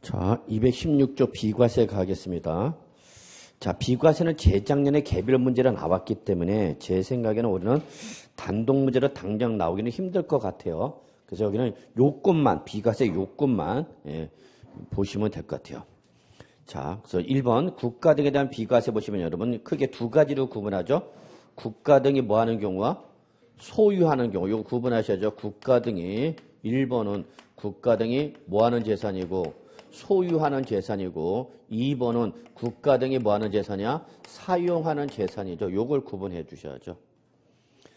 자, 216조 비과세 가겠습니다. 자, 비과세는 재작년에 개별 문제로 나왔기 때문에 제 생각에는 우리는 단독 문제로 당장 나오기는 힘들 것 같아요. 그래서 여기는 요건만, 비과세 요건만 보시면 될 것 같아요. 자, 그래서 1번 국가 등에 대한 비과세 보시면 여러분 크게 두 가지로 구분하죠. 국가 등이 뭐 하는 경우와 소유하는 경우, 이거 구분하셔야죠. 국가 등이 1번은 국가 등이 뭐 하는 재산이고 소유하는 재산이고 2번은 국가 등이 뭐 하는 재산이야? 사용하는 재산이죠. 요걸 구분해 주셔야죠.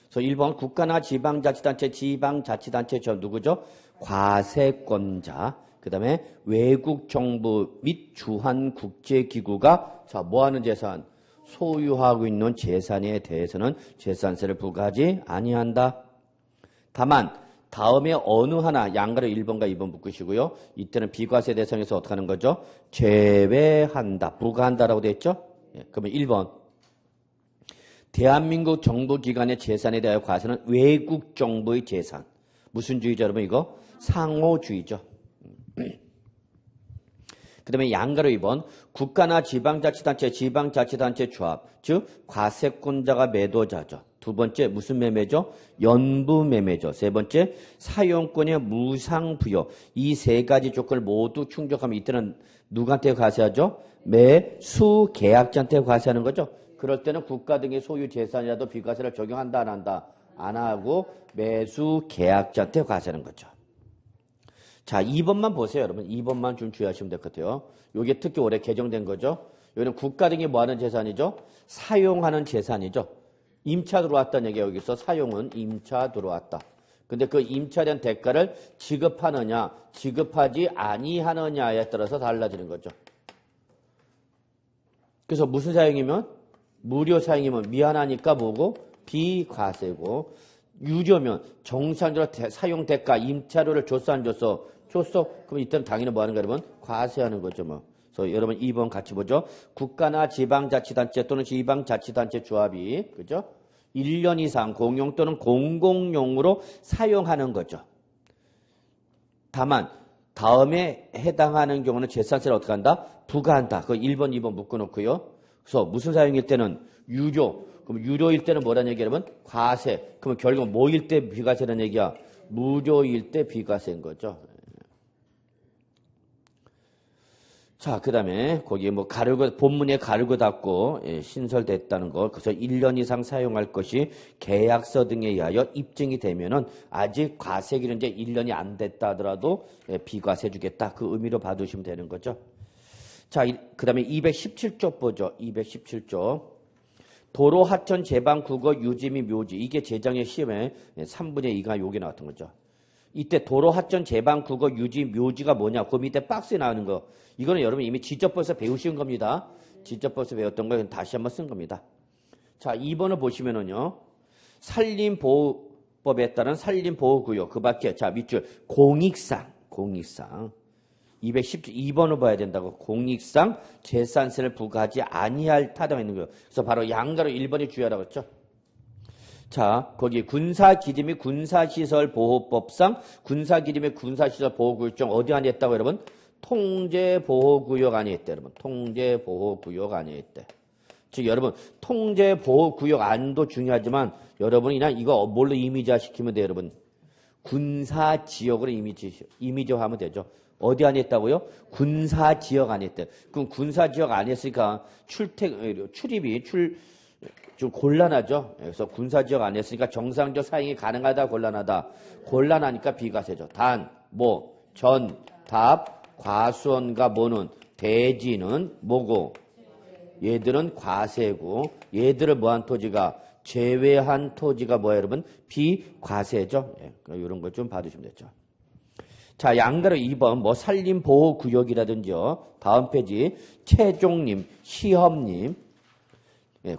그래서 1번 국가나 지방자치단체 저 누구죠? 과세권자. 그 다음에 외국 정부 및 주한 국제기구가 자, 뭐 하는 재산? 소유하고 있는 재산에 대해서는 재산세를 부과하지 아니한다. 다만 다음에 어느 하나 양가로 1번과 2번 묶으시고요. 이때는 비과세 대상에서 어떻게 하는 거죠? 제외한다. 부과한다라고 되어 있죠? 그러면 1번. 대한민국 정부기관의 재산에 대하여 과세는 외국 정부의 재산. 무슨 주의죠, 여러분? 이거 상호주의죠. 그 다음에 양가로 2번. 국가나 지방자치단체 조합. 즉 과세권자가 매도자죠. 두 번째 무슨 매매죠? 연부매매죠. 세 번째 사용권의 무상부여. 이 세 가지 조건을 모두 충족하면 이때는 누구한테 과세하죠? 매수계약자한테 과세하는 거죠. 그럴 때는 국가 등의 소유 재산이라도 비과세를 적용한다 안 한다? 안 하고 매수계약자한테 과세하는 거죠. 자, 2번만 보세요, 여러분. 2번만 좀 주의하시면 될 것 같아요. 이게 특히 올해 개정된 거죠. 여기는 국가 등이 뭐 하는 재산이죠? 사용하는 재산이죠. 임차 들어왔다는 얘기가 여기서 사용은 임차 들어왔다. 근데 그 임차에 대한 대가를 지급하느냐, 지급하지 아니하느냐에 따라서 달라지는 거죠. 그래서 무슨 사용이면? 무료 사용이면 미안하니까 뭐고? 비과세고. 유료면 정상적으로 사용 대가, 임차료를 줬어 안 줬어? 줬어. 그럼 이때는 당연히 뭐 하는 거야, 여러분? 과세하는 거죠, 뭐. 그래서 여러분 2번 같이 보죠. 국가나 지방자치단체 또는 지방자치단체 조합이, 그죠? 1년 이상 공용 또는 공공용으로 사용하는 거죠. 다만 다음에 해당하는 경우는 재산세를 어떻게 한다? 부과한다. 그 1번, 2번 묶어놓고요. 그래서 무슨 사용일 때는 유료. 그럼 유료일 때는 뭐라는 얘기야, 여러분? 과세. 그럼 결국 뭐일 때 비과세라는 얘기야? 무료일 때 비과세인 거죠. 자, 그 다음에 거기 뭐 가르고, 본문에 가르고 닫고 신설됐다는 거. 그래서 1년 이상 사용할 것이 계약서 등에 의하여 입증이 되면은 아직 과세기는 이제 1년이 안 됐다 하더라도 비과세 주겠다. 그 의미로 봐두시면 되는 거죠. 자, 그 다음에 217조 보죠. 217조. 도로, 하천, 제방, 국어, 유지 및 묘지. 이게 재정의 시험에 3분의 2가 여기 나왔던 거죠. 이때 도로, 하천, 제방, 국어, 유지, 묘지가 뭐냐. 그 밑에 박스에 나오는 거. 이거는 여러분 이미 지적법에서 배우신 겁니다. 지적법에서 배웠던 거 다시 한번 쓴 겁니다. 자, 2번을 보시면은요. 산림보호법에 따른 산림보호구역. 그 밖에, 자, 밑줄. 공익상. 212번을 봐야 된다고. 공익상 재산세를 부과하지 아니할 타당에 있는 거예요. 그래서 바로 양가로 1번이 주의하라고 했죠. 자, 거기 군사기지 및 군사시설보호법상 군사기지 및 군사시설보호구역 중 어디 안에 있다고 여러분? 통제보호구역 안에 있대, 여러분. 통제보호구역 안에 있대. 즉, 여러분, 통제보호구역 안도 중요하지만 여러분이 그냥 이거 뭘로 이미지화 시키면 돼요, 여러분? 군사지역으로 이미지화하면 되죠. 어디 안에 있다고요? 군사지역 안에 있대. 그럼 군사지역 안에 있으니까 출입이 좀 곤란하죠. 그래서 군사지역 안에 있으니까 정상적 사용이 가능하다, 곤란하다. 곤란하니까 비과세죠. 단, 뭐, 전, 답, 과수원과 뭐는, 대지는 뭐고, 얘들은 과세고, 얘들을 뭐한 토지가, 제외한 토지가 뭐야, 여러분? 비과세죠. 이런 걸 좀 봐두시면 되죠. 자, 양가로 2번, 뭐, 산림보호구역이라든지요. 다음 페이지, 최종님, 시험님,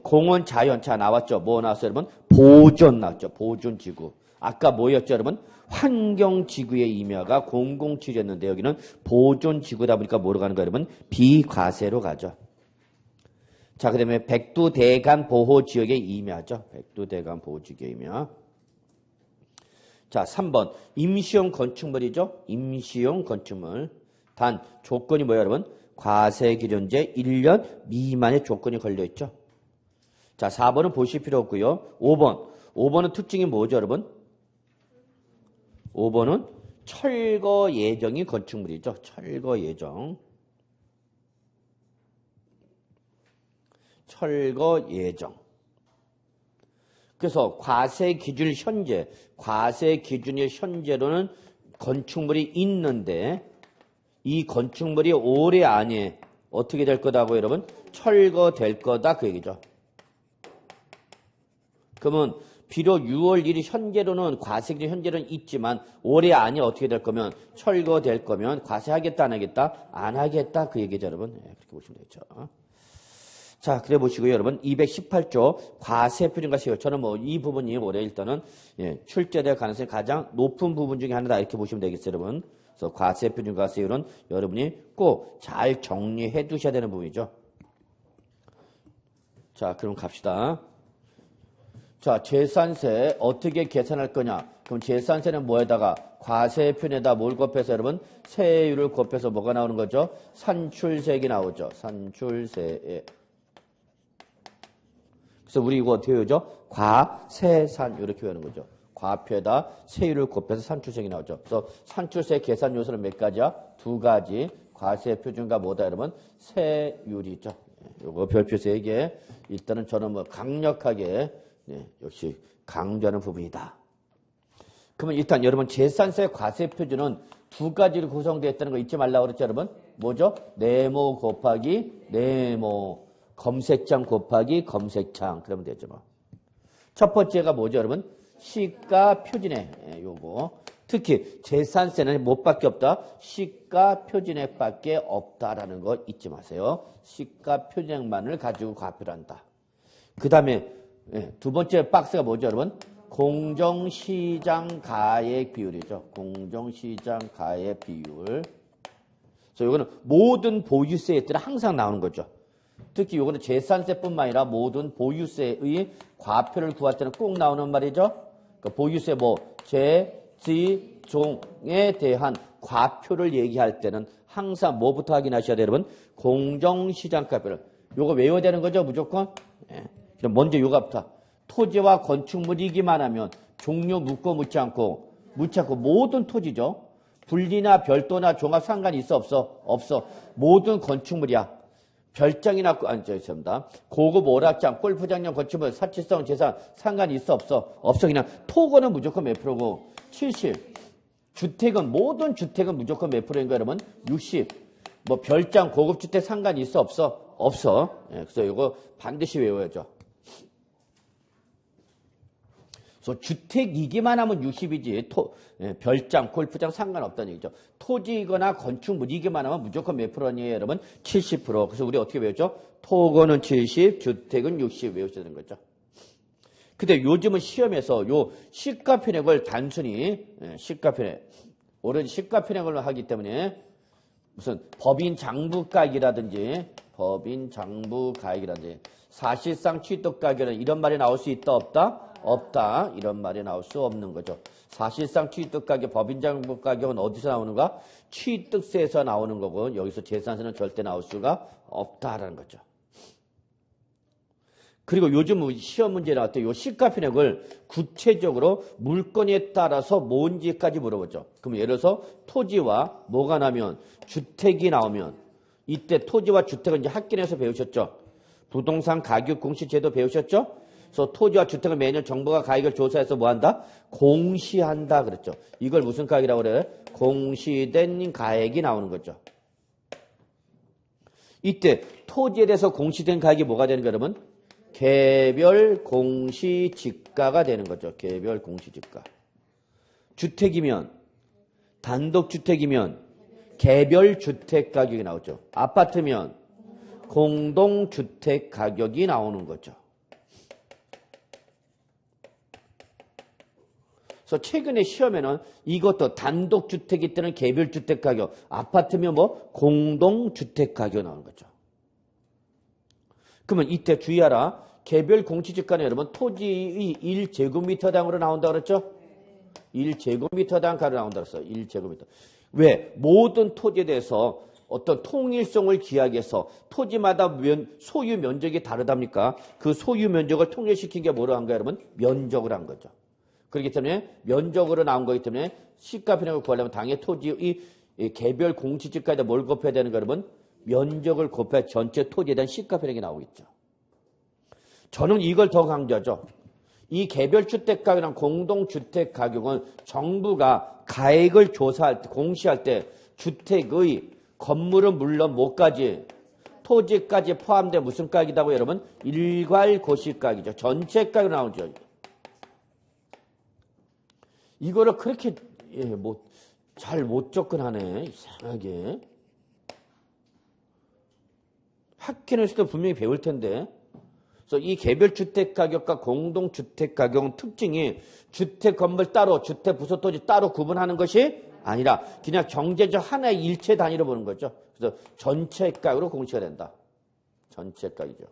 공원 자연, 자, 나왔죠. 뭐 나왔어요, 여러분? 보존 나왔죠. 보존지구. 아까 뭐였죠, 여러분? 환경지구의 임야가 공공치였는데 여기는 보존지구다 보니까 뭐로 가는 거예요, 여러분? 비과세로 가죠. 자, 그 다음에 백두대간 보호지역의 임야죠. 백두대간 보호지역의 임야. 자, 3번. 임시용 건축물이죠. 임시용 건축물. 단 조건이 뭐예요, 여러분? 과세기준제 1년 미만의 조건이 걸려있죠. 자, 4번은 보실 필요 없고요. 5번은 특징이 뭐죠, 여러분? 5번은 철거 예정인 건축물이죠. 철거 예정. 철거 예정. 그래서 과세 기준일 현재, 과세 기준일 현재로는 건축물이 있는데 이 건축물이 올해 안에 어떻게 될 거다고 여러분? 철거될 거다 그 얘기죠. 그러면 비록 6월 1일 현재로는 과세 기준 현재로는 있지만 올해 안에 어떻게 될 거면 철거될 거면 과세하겠다 안 하겠다? 안 하겠다 그 얘기죠 여러분. 네, 그렇게 보시면 되죠. 자, 그래 보시고요, 여러분. 218조 과세표준과 세율. 저는 뭐 이 부분이 올해 일단은 출제될 가능성이 가장 높은 부분 중에 하나다 이렇게 보시면 되겠어요, 여러분. 그래서 과세표준과 세율은 여러분이 꼭 잘 정리해 두셔야 되는 부분이죠. 자, 그럼 갑시다. 자, 재산세 어떻게 계산할 거냐? 그럼 재산세는 뭐에다가 과세표준에다 뭘 곱해서 여러분 세율을 곱해서 뭐가 나오는 거죠? 산출세액이 나오죠. 산출세액. 그래서 우리 이거 어떻게 외우죠? 과세산 이렇게 외우는 거죠. 과표에다 세율을 곱해서 산출세액이 나오죠. 그래서 산출세 계산 요소는 몇 가지야? 두 가지. 과세 표준과 뭐다 여러분? 세율이죠. 요거 별표 3개. 일단은 저는 뭐 강력하게 역시 강조하는 부분이다. 그러면 일단 여러분 재산세 과세 표준은 두 가지로 구성되어 있다는 거 잊지 말라고 그랬죠, 여러분? 뭐죠? 네모 곱하기 네모. 검색창 곱하기 검색창. 그러면 되죠, 뭐. 첫 번째가 뭐죠, 여러분? 시가 표준액. 요거. 특히 재산세는 뭐밖에 없다? 시가 표준액밖에 없다라는 거 잊지 마세요. 시가 표준액만을 가지고 과표를 한다. 그 다음에 두 번째 박스가 뭐죠, 여러분? 공정시장 가액 비율이죠. 공정시장 가액 비율. 그래서 이거는 모든 보유세에 따라 항상 나오는 거죠. 특히 이거는 재산세뿐만 아니라 모든 보유세의 과표를 구할 때는 꼭 나오는 말이죠. 그러니까 보유세 재지종에 대한 과표를 얘기할 때는 항상 뭐부터 확인하셔야 돼요, 여러분? 공정시장가표를. 요거 외워야 되는 거죠, 무조건? 그럼 먼저 요거부터. 토지와 건축물이기만 하면 종류 묻고 묻지 않고 모든 토지죠. 분리나 별도나 종합 상관이 있어 없어? 없어. 모든 건축물이야. 별장이나 죄송합니다. 고급 오락장, 골프장용 건축물, 사치성 재산 상관이 있어 없어? 없어. 그냥 토거는 무조건 몇 프로고 70. 주택은 모든 주택은 무조건 몇 프로인 거예요, 여러분? 60. 뭐 별장, 고급 주택 상관이 있어 없어? 없어. 그래서 이거 반드시 외워야죠. 그래서 주택이기만 하면 60이지 별장, 골프장 상관없다는 얘기죠. 토지이거나 건축물이기만 하면 무조건 몇 프로니에요, 여러분? 70%. 그래서 우리 어떻게 외웠죠? 토거는 70, 주택은 60 외우셔야 되는 거죠. 근데 요즘은 시험에서 요 시가편액을 단순히 시가편액, 오로지 시가편액을 하기 때문에 무슨 법인 장부가액이라든지 사실상 취득가격은 이런 말이 나올 수 있다 없다? 없다. 이런 말이 나올 수 없는 거죠. 사실상 취득가격, 법인장부가격은 어디서 나오는가? 취득세에서 나오는 거고 여기서 재산세는 절대 나올 수가 없다라는 거죠. 그리고 요즘 시험 문제 나올 때 이 시가편액을 구체적으로 물건에 따라서 뭔지까지 물어보죠. 그럼 예를 들어서 토지와 뭐가 나면 주택이 나오면 이때 토지와 주택은 이제 학교에서 배우셨죠. 부동산 가격 공시 제도 배우셨죠? 그래서 토지와 주택을 매년 정부가 가액을 조사해서 뭐 한다? 공시한다 그랬죠. 이걸 무슨 가액이라고 그래요? 공시된 가액이 나오는 거죠. 이때 토지에 대해서 공시된 가액이 뭐가 되는 거예요, 여러분? 개별 공시지가가 되는 거죠. 개별 공시지가. 주택이면 단독주택이면 개별 주택 가격이 나오죠. 아파트면 공동주택 가격이 나오는 거죠. 그래서 최근에 시험에는 이것도 단독주택일 때는 개별주택 가격, 아파트면 뭐 공동주택 가격 나오는 거죠. 그러면 이때 주의하라. 개별 공시지가는 여러분 토지의 1제곱미터당으로 나온다 그랬죠? 1제곱미터당 가로 나온다 그랬어요. 1제곱미터. 왜? 모든 토지에 대해서 어떤 통일성을 기하해서 토지마다 소유 면적이 다르답니까? 그 소유 면적을 통일시킨 게 뭐로 한 거예요, 여러분? 면적을 한 거죠. 그렇기 때문에 면적으로 나온 거기 때문에 시가 편익을 구하려면 당연히 토지의 개별 공시지가에다 뭘 곱해야 되는 거예요, 여러분? 면적을 곱해야 전체 토지에 대한 시가 편익이 나오겠죠. 저는 이걸 더 강조하죠. 이 개별주택가격이랑 공동주택가격은 정부가 가액을 조사할 때, 공시할 때 주택의 건물은 물론 뭐까지? 토지까지 포함된 무슨 가격이라고 여러분? 일괄고시가격이죠. 전체 가격으로 나오죠. 이거를 그렇게 잘 못 접근하네. 이상하게. 학교에서도 분명히 배울 텐데. 그래서 이 개별주택가격과 공동주택가격은 특징이 주택 건물 따로, 주택 부서 토지 따로 구분하는 것이 아니라 그냥 경제적 하나의 일체 단위로 보는 거죠. 그래서 전체 가격으로 공시가 된다. 전체 가격이죠.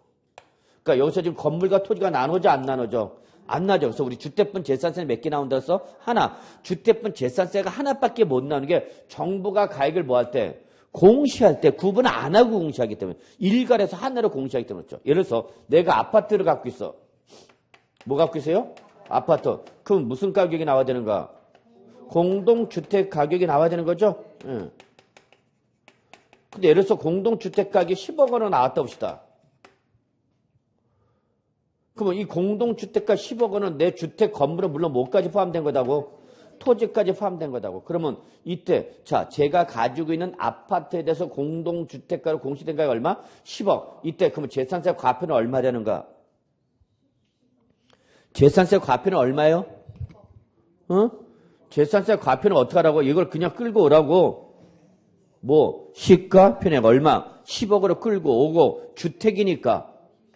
그러니까 여기서 지금 건물과 토지가 나눠져 안 나눠져? 안 나죠. 그래서 우리 주택분 재산세 몇 개 나온다 해서 하나. 주택분 재산세가 하나밖에 못 나오는 게 정부가 가액을 뭐 할 때? 공시할 때 구분 안 하고 공시하기 때문에 일괄해서 하나로 공시하기 때문에 그렇죠. 예를 들어서 내가 아파트를 갖고 있어. 뭐 갖고 있어요? 아파트. 그럼 무슨 가격이 나와야 되는가? 공동주택 가격이 나와야 되는 거죠? 예. 근데 예를 들어서 공동주택 가격이 10억 원으로 나왔다 봅시다. 그러면 이 공동주택가 10억 원은 내 주택 건물은 물론 뭐까지 포함된 거다고? 토지까지 포함된 거다고. 그러면 이때 자 제가 가지고 있는 아파트에 대해서 공동주택가로 공시된 가격이 얼마? 10억. 이때 그러면 재산세 과표는 얼마라는가? 재산세 과표는 얼마예요? 재산세 과표는 어떻게 하라고? 이걸 그냥 끌고 오라고. 뭐 시가 편액 얼마? 10억으로 끌고 오고 주택이니까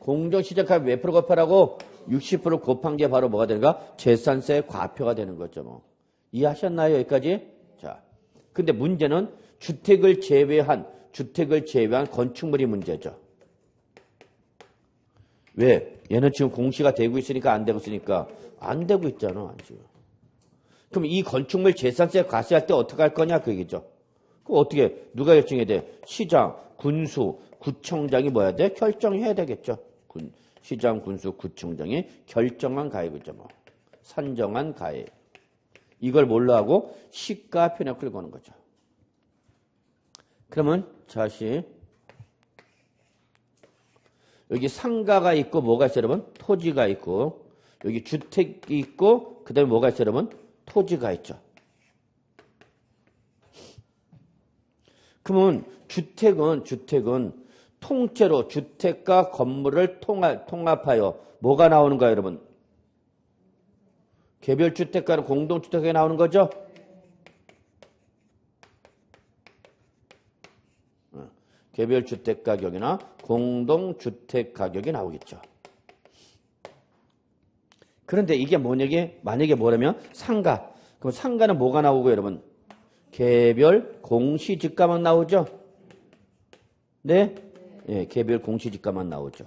공정시장가격 몇 프로 곱하라고? 60% 곱한 게 바로 뭐가 되는가? 재산세 과표가 되는 거죠. 뭐. 이해하셨나요? 여기까지? 자, 근데 문제는 주택을 제외한 건축물이 문제죠. 왜? 얘는 지금 공시가 되고 있으니까 안 되고 있으니까 안 되고 있잖아. 지금. 그럼 이 건축물 재산세 과세할 때 어떻게 할 거냐? 그 얘기죠. 그럼 어떻게 누가 결정해야 돼? 시장, 군수, 구청장이 뭐 해야 돼? 결정해야 되겠죠. 시장, 군수, 구청장이 결정한 가액이죠. 뭐. 산정한 가액. 이걸 뭘로 하고? 시가 편익 끌고 오는 거죠. 그러면 다시 여기 상가가 있고 뭐가 있어요, 여러분? 토지가 있고 여기 주택이 있고 그 다음에 뭐가 있어요, 여러분? 토지가 있죠. 그러면 주택은 통째로 주택과 건물을 통합하여 뭐가 나오는가요, 여러분? 개별주택가로 공동주택에 나오는 거죠? 개별주택 가격이나 공동주택 가격이 나오겠죠. 그런데 이게 만약에 뭐라면 상가. 그럼 상가는 뭐가 나오고 여러분? 개별 공시지가만 나오죠? 네? 예, 개별 공시지가만 나오죠.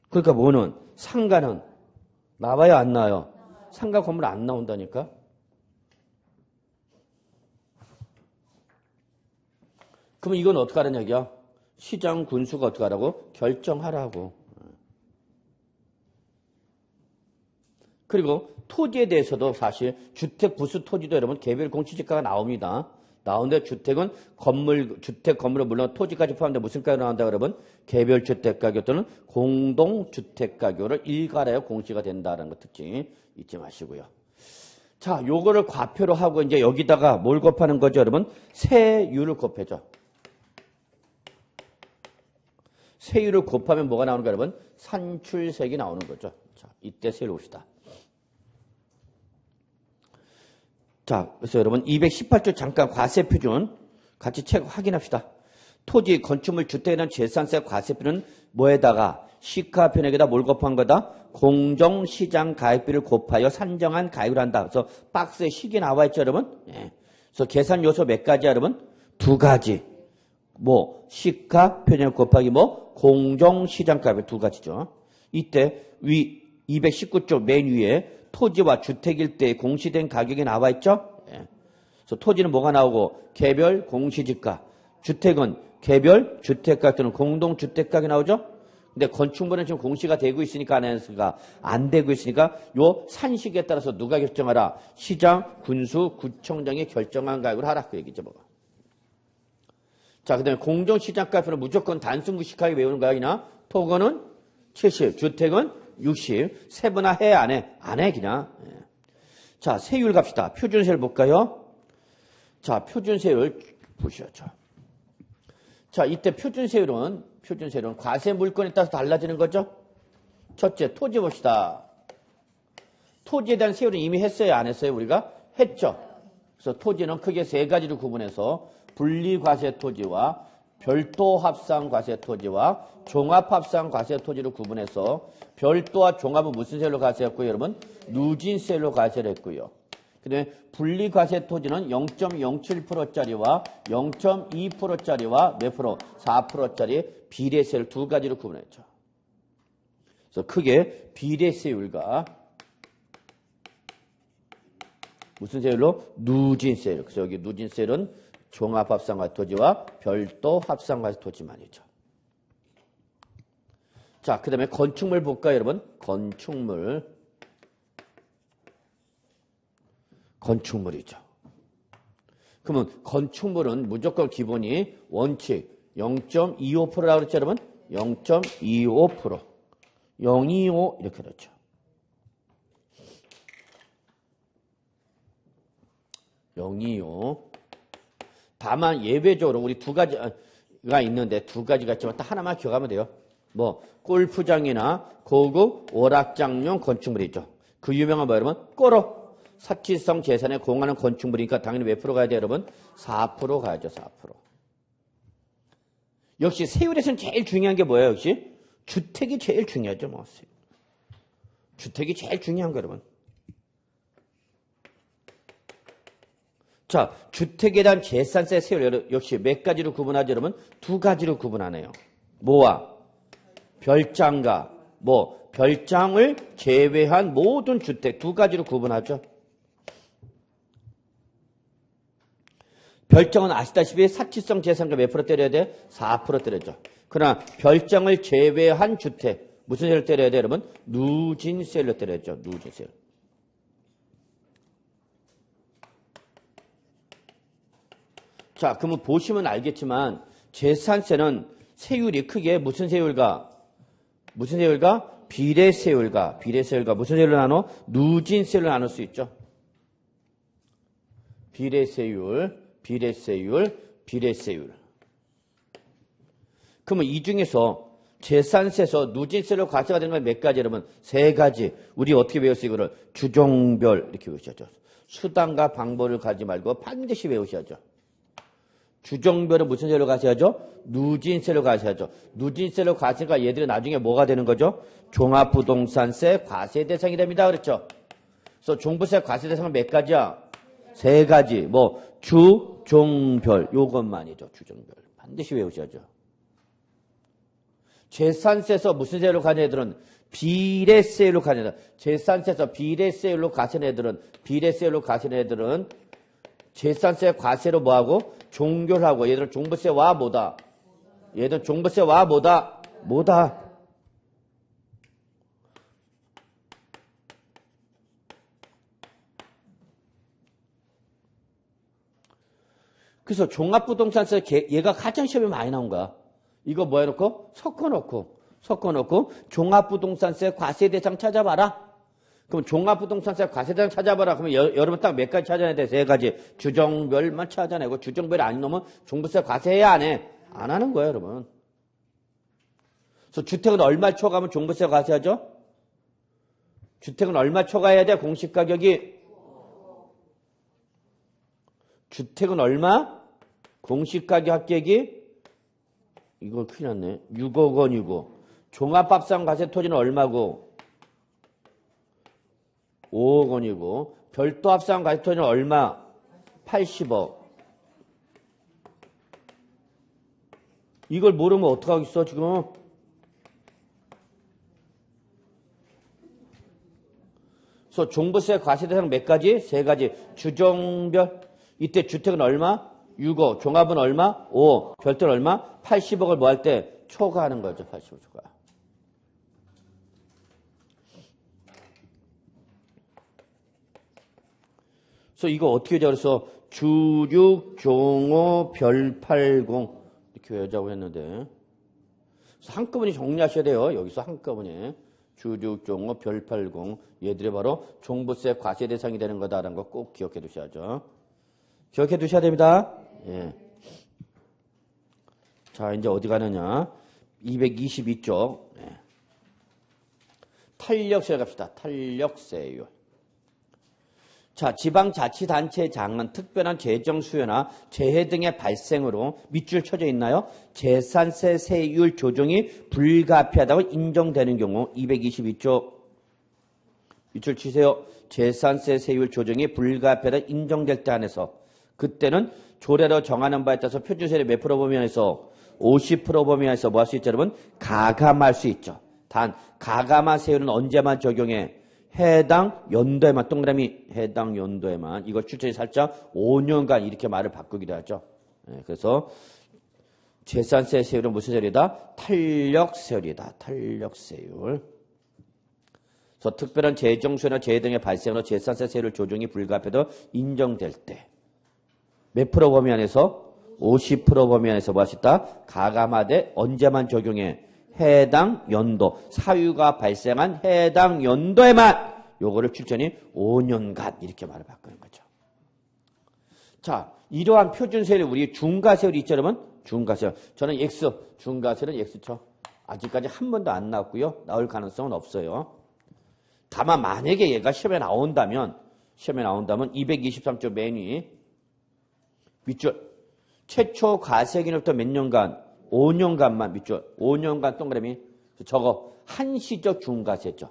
그러니까 뭐는? 상가는 나와요, 안 나와요? 상가 건물 안 나온다니까? 그럼 이건 어떻게 하라는 얘기야? 시장 군수가 어떻게 하라고? 결정하라고. 그리고 토지에 대해서도 사실 주택 부수 토지도 여러분 개별 공시지가가 나옵니다. 나오는데 주택은 주택 건물은 물론 토지까지 포함된 무슨 가격이 나온다 여러분? 개별 주택 가격 또는 공동 주택 가격을 일괄하여 공시가 된다는 것 특징 잊지 마시고요. 자, 요거를 과표로 하고 이제 여기다가 뭘 곱하는 거죠, 여러분? 세율을 곱해줘. 세율을 곱하면 뭐가 나오는가, 여러분? 산출세액이 나오는 거죠. 자, 이때 세율 봅시다. 자, 그래서 여러분 218조 잠깐 과세표준 같이 책 확인합시다. 토지, 건축물, 주택에 대한 재산세 과세표는 뭐에다가 시가 편액에다 뭘 곱한 거다? 공정시장 가액비를 곱하여 산정한 가액을 한다. 그래서 박스에 식이 나와 있죠, 여러분? 예. 그래서 계산 요소 몇 가지야, 여러분? 두 가지. 뭐 시가 편액 곱하기 뭐 공정시장 가액 두 가지죠. 이때 219조 맨 위에 토지와 주택일 때 공시된 가격이 나와 있죠? 예. 그래서 토지는 뭐가 나오고 개별 공시지가, 주택은 개별 주택가 또는 공동주택가가 나오죠. 근데 건축물은 지금 공시가 되고 있으니까 안 되고 있으니까 요 산식에 따라서 누가 결정하라? 시장, 군수, 구청장이 결정한 가격을 하라 그 얘기죠. 뭐가. 자, 그 다음에 공정시장가표는 무조건 단순 무식하게 외우는 거야. 그냥 토건은 70, 주택은 60. 세분화해 안 해? 안 해 그냥. 자, 세율 갑시다. 표준세율 볼까요? 자, 표준세율 보시죠. 자, 이때 표준세율은 과세 물건에 따라서 달라지는 거죠. 첫째, 토지 봅시다. 토지에 대한 세율은 이미 했어요, 안 했어요? 우리가 했죠. 그래서 토지는 크게 세 가지로 구분해서 분리과세 토지와 별도 합산 과세 토지와 종합 합산 과세 토지로 구분해서 별도와 종합은 무슨 세율로 과세했고요, 여러분? 누진세율로 과세를 했고요. 그다음에 분리과세 토지는 0.07%짜리와 0.2%짜리와 몇 프로? 4%짜리 비례세율 두 가지로 구분했죠. 그래서 크게 비례세율과 무슨 세율로? 누진세율. 그래서 여기 누진세율은 종합합산과세 토지와 별도 합산과세 토지만이죠. 자, 그 다음에 건축물 볼까요, 여러분? 건축물이죠. 그러면 건축물은 무조건 기본이 원칙 0.25%라고 그랬죠, 여러분? 0.25%. 025 이렇게 그렇죠. 025. 다만 예외적으로 우리 두 가지가 있는데 두 가지가 있지만 딱 하나만 기억하면 돼요. 뭐 골프장이나 고급 오락장용 건축물이죠. 그 유명한 뭐 여러분? 꼬로. 사치성 재산에 공하는 건축물이니까 당연히 몇 프로 가야 돼요, 여러분? 4% 가야죠, 4%. 역시 세율에서는 제일 중요한 게 뭐예요, 역시? 주택이 제일 중요하죠, 뭐. 주택이 제일 중요한 거, 여러분. 자, 주택에 대한 재산세 세율 역시 몇 가지로 구분하죠, 여러분? 두 가지로 구분하네요. 뭐와? 별장과 별장을 제외한 모든 주택 두 가지로 구분하죠. 별장은 아시다시피 사치성 재산가 몇 프로 때려야 돼? 4% 때려죠. 그러나 별장을 제외한 주택 무슨 세율 때려야 돼, 여러분? 누진세율로 때려야죠. 누진세율. 자, 그러면 보시면 알겠지만 재산세는 세율이 크게 무슨 세율과 비례세율과 무슨 세율로 나눠? 누진세율로 나눌 수 있죠. 비례세율. 그러면 이 중에서 재산세에서 누진세로 과세가 되는 건 몇 가지, 여러분? 세 가지. 우리 어떻게 외웠어요, 이거를? 주종별 이렇게 외우셔야죠. 수단과 방법을 가지 말고 반드시 외우셔야죠. 주종별은 무슨 세로 과세하죠? 누진세로 과세하죠. 누진세로 과세가 얘들이 나중에 뭐가 되는 거죠? 종합부동산세 과세 대상이 됩니다. 그렇죠? 그래서 종부세 과세 대상은 몇 가지야? 세 가지. 주종별. 요것만이죠. 주종별. 반드시 외우셔야죠. 재산세에서 무슨 세율로 가는 애들은 비례세율로 가는 애들. 재산세에서 비례세율로 가는 애들은 재산세 과세로 뭐하고? 종결하고. 얘들은 종부세와 뭐다? 뭐다? 그래서 종합부동산세 얘가 가장 시험에 많이 나온 거야. 이거 뭐 해놓고? 섞어놓고 종합부동산세 과세 대상 찾아봐라. 그럼 종합부동산세 과세 대상 찾아봐라. 그러면 여러분 딱 몇 가지 찾아내야 돼? 세 가지. 주종별만 찾아내고 주종별이 아닌 놈은 종부세 과세해야 안 해? 안 하는 거예요, 여러분. 그래서 주택은 얼마 초과하면 종부세 과세하죠? 주택은 얼마 초과해야 돼? 공시가격이. 주택은 얼마? 공시가격 합계액이 이거 큰일 났네. 6억 원이고 종합합산 과세 토지는 얼마고? 5억 원이고 별도 합산 과세 토지는 얼마? 80억. 이걸 모르면 어떡하겠어 지금? 그래서 종부세 과세 대상 몇 가지? 세 가지. 주종별. 이때 주택은 얼마? 6억. 종합은 얼마? 5억. 별도는 얼마? 80억을 뭐 할 때? 초과하는 거죠. 80억 초과. 그래서 이거 어떻게 하자 그래서 주6 종호 별 80 이렇게 외우자고 했는데 한꺼번에 정리하셔야 돼요. 여기서 한꺼번에 주6 종호 별 80 얘들이 바로 종부세 과세 대상이 되는 거다라는 거 꼭 기억해 두셔야죠. 기억해 두셔야 됩니다. 예. 자, 이제 어디 가느냐? 222쪽. 예. 탄력세율 갑시다. 탄력세율. 자, 지방자치단체장은 특별한 재정 수요나 재해 등의 발생으로 밑줄 쳐져 있나요? 재산세 세율 조정이 불가피하다고 인정되는 경우 222조 밑줄 치세요. 재산세 세율 조정이 불가피하다 인정될 때 한해서 그때는 조례로 정하는 바에 따라서 표준세율이 몇 프로 범위에서 50% 범위에서 뭐 할 수 있죠, 여러분? 가감할 수 있죠. 단 가감한 세율은 언제만 적용해? 해당 연도에만, 동그라미 해당 연도에만. 이걸 출처에 살짝 5년간 이렇게 말을 바꾸기도 하죠. 네, 그래서 재산세 세율은 무슨 세율이다? 탄력세율이다. 탄력세율. 그래서 특별한 재정수나 재해 등의 발생으로 재산세 세율 조정이 불가피하도 인정될 때 몇 프로 범위 안에서? 50% 범위 안에서 뭐 할 수 있다? 가감하되 언제만 적용해? 해당 연도, 사유가 발생한 해당 연도에만 요거를 출전이 5년간 이렇게 말을 바꾸는 거죠. 자, 이러한 표준세율이 우리 중과세율이 있죠, 여러분? 중과세율. 저는 X, 중과세율은 X죠. 아직까지 한 번도 안 나왔고요. 나올 가능성은 없어요. 다만 만약에 얘가 시험에 나온다면 223조 맨 위 밑줄 최초 과세기로부터 몇 년간? 5년간만 밑줄 5년간 동그라미 저거 한시적 중과세죠.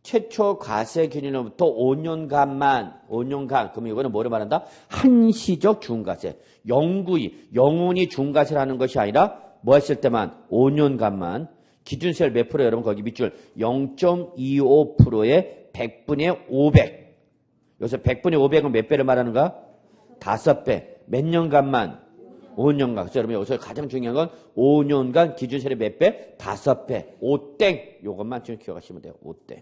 최초 과세 기준으로부터 5년간 그러면 이거는 뭐를 말한다? 한시적 중과세. 영원히 중과세를 하는 것이 아니라 뭐 했을 때만 5년간만 기준세율 몇 프로 여러분 거기 밑줄 0.25%의 100분의 500. 여기서 100분의 500은 몇 배를 말하는가? 5배. 몇 년간만? 5년간. 그래서 여러분 여기서 가장 중요한 건 5년간 기준세율이 몇 배? 5배. 5땡. 요것만 지금 기억하시면 돼요. 5땡.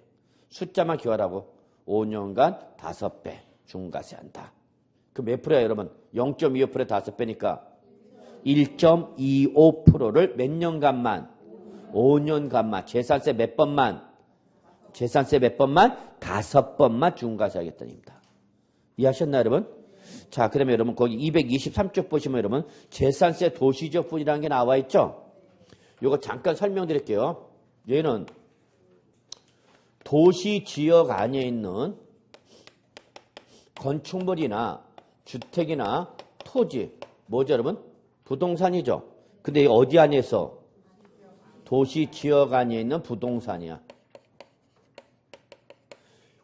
숫자만 기억하라고. 5년간 5배 중과세한다. 그 몇 프로야 여러분? 0.25%에 5배니까 1.25%를 몇 년간만? 5년간만. 재산세 몇 번만? 재산세 몇 번만? 5번만 중과세하겠다는 겁니다. 이해하셨나요 여러분? 자, 그러면 여러분 거기 223쪽 보시면 여러분 재산세 도시지역분이라는 게 나와 있죠? 요거 잠깐 설명드릴게요. 얘는 도시지역 안에 있는 건축물이나 주택이나 토지, 뭐죠 여러분? 부동산이죠. 근데 어디 안에서? 도시지역 안에 있는 부동산이야.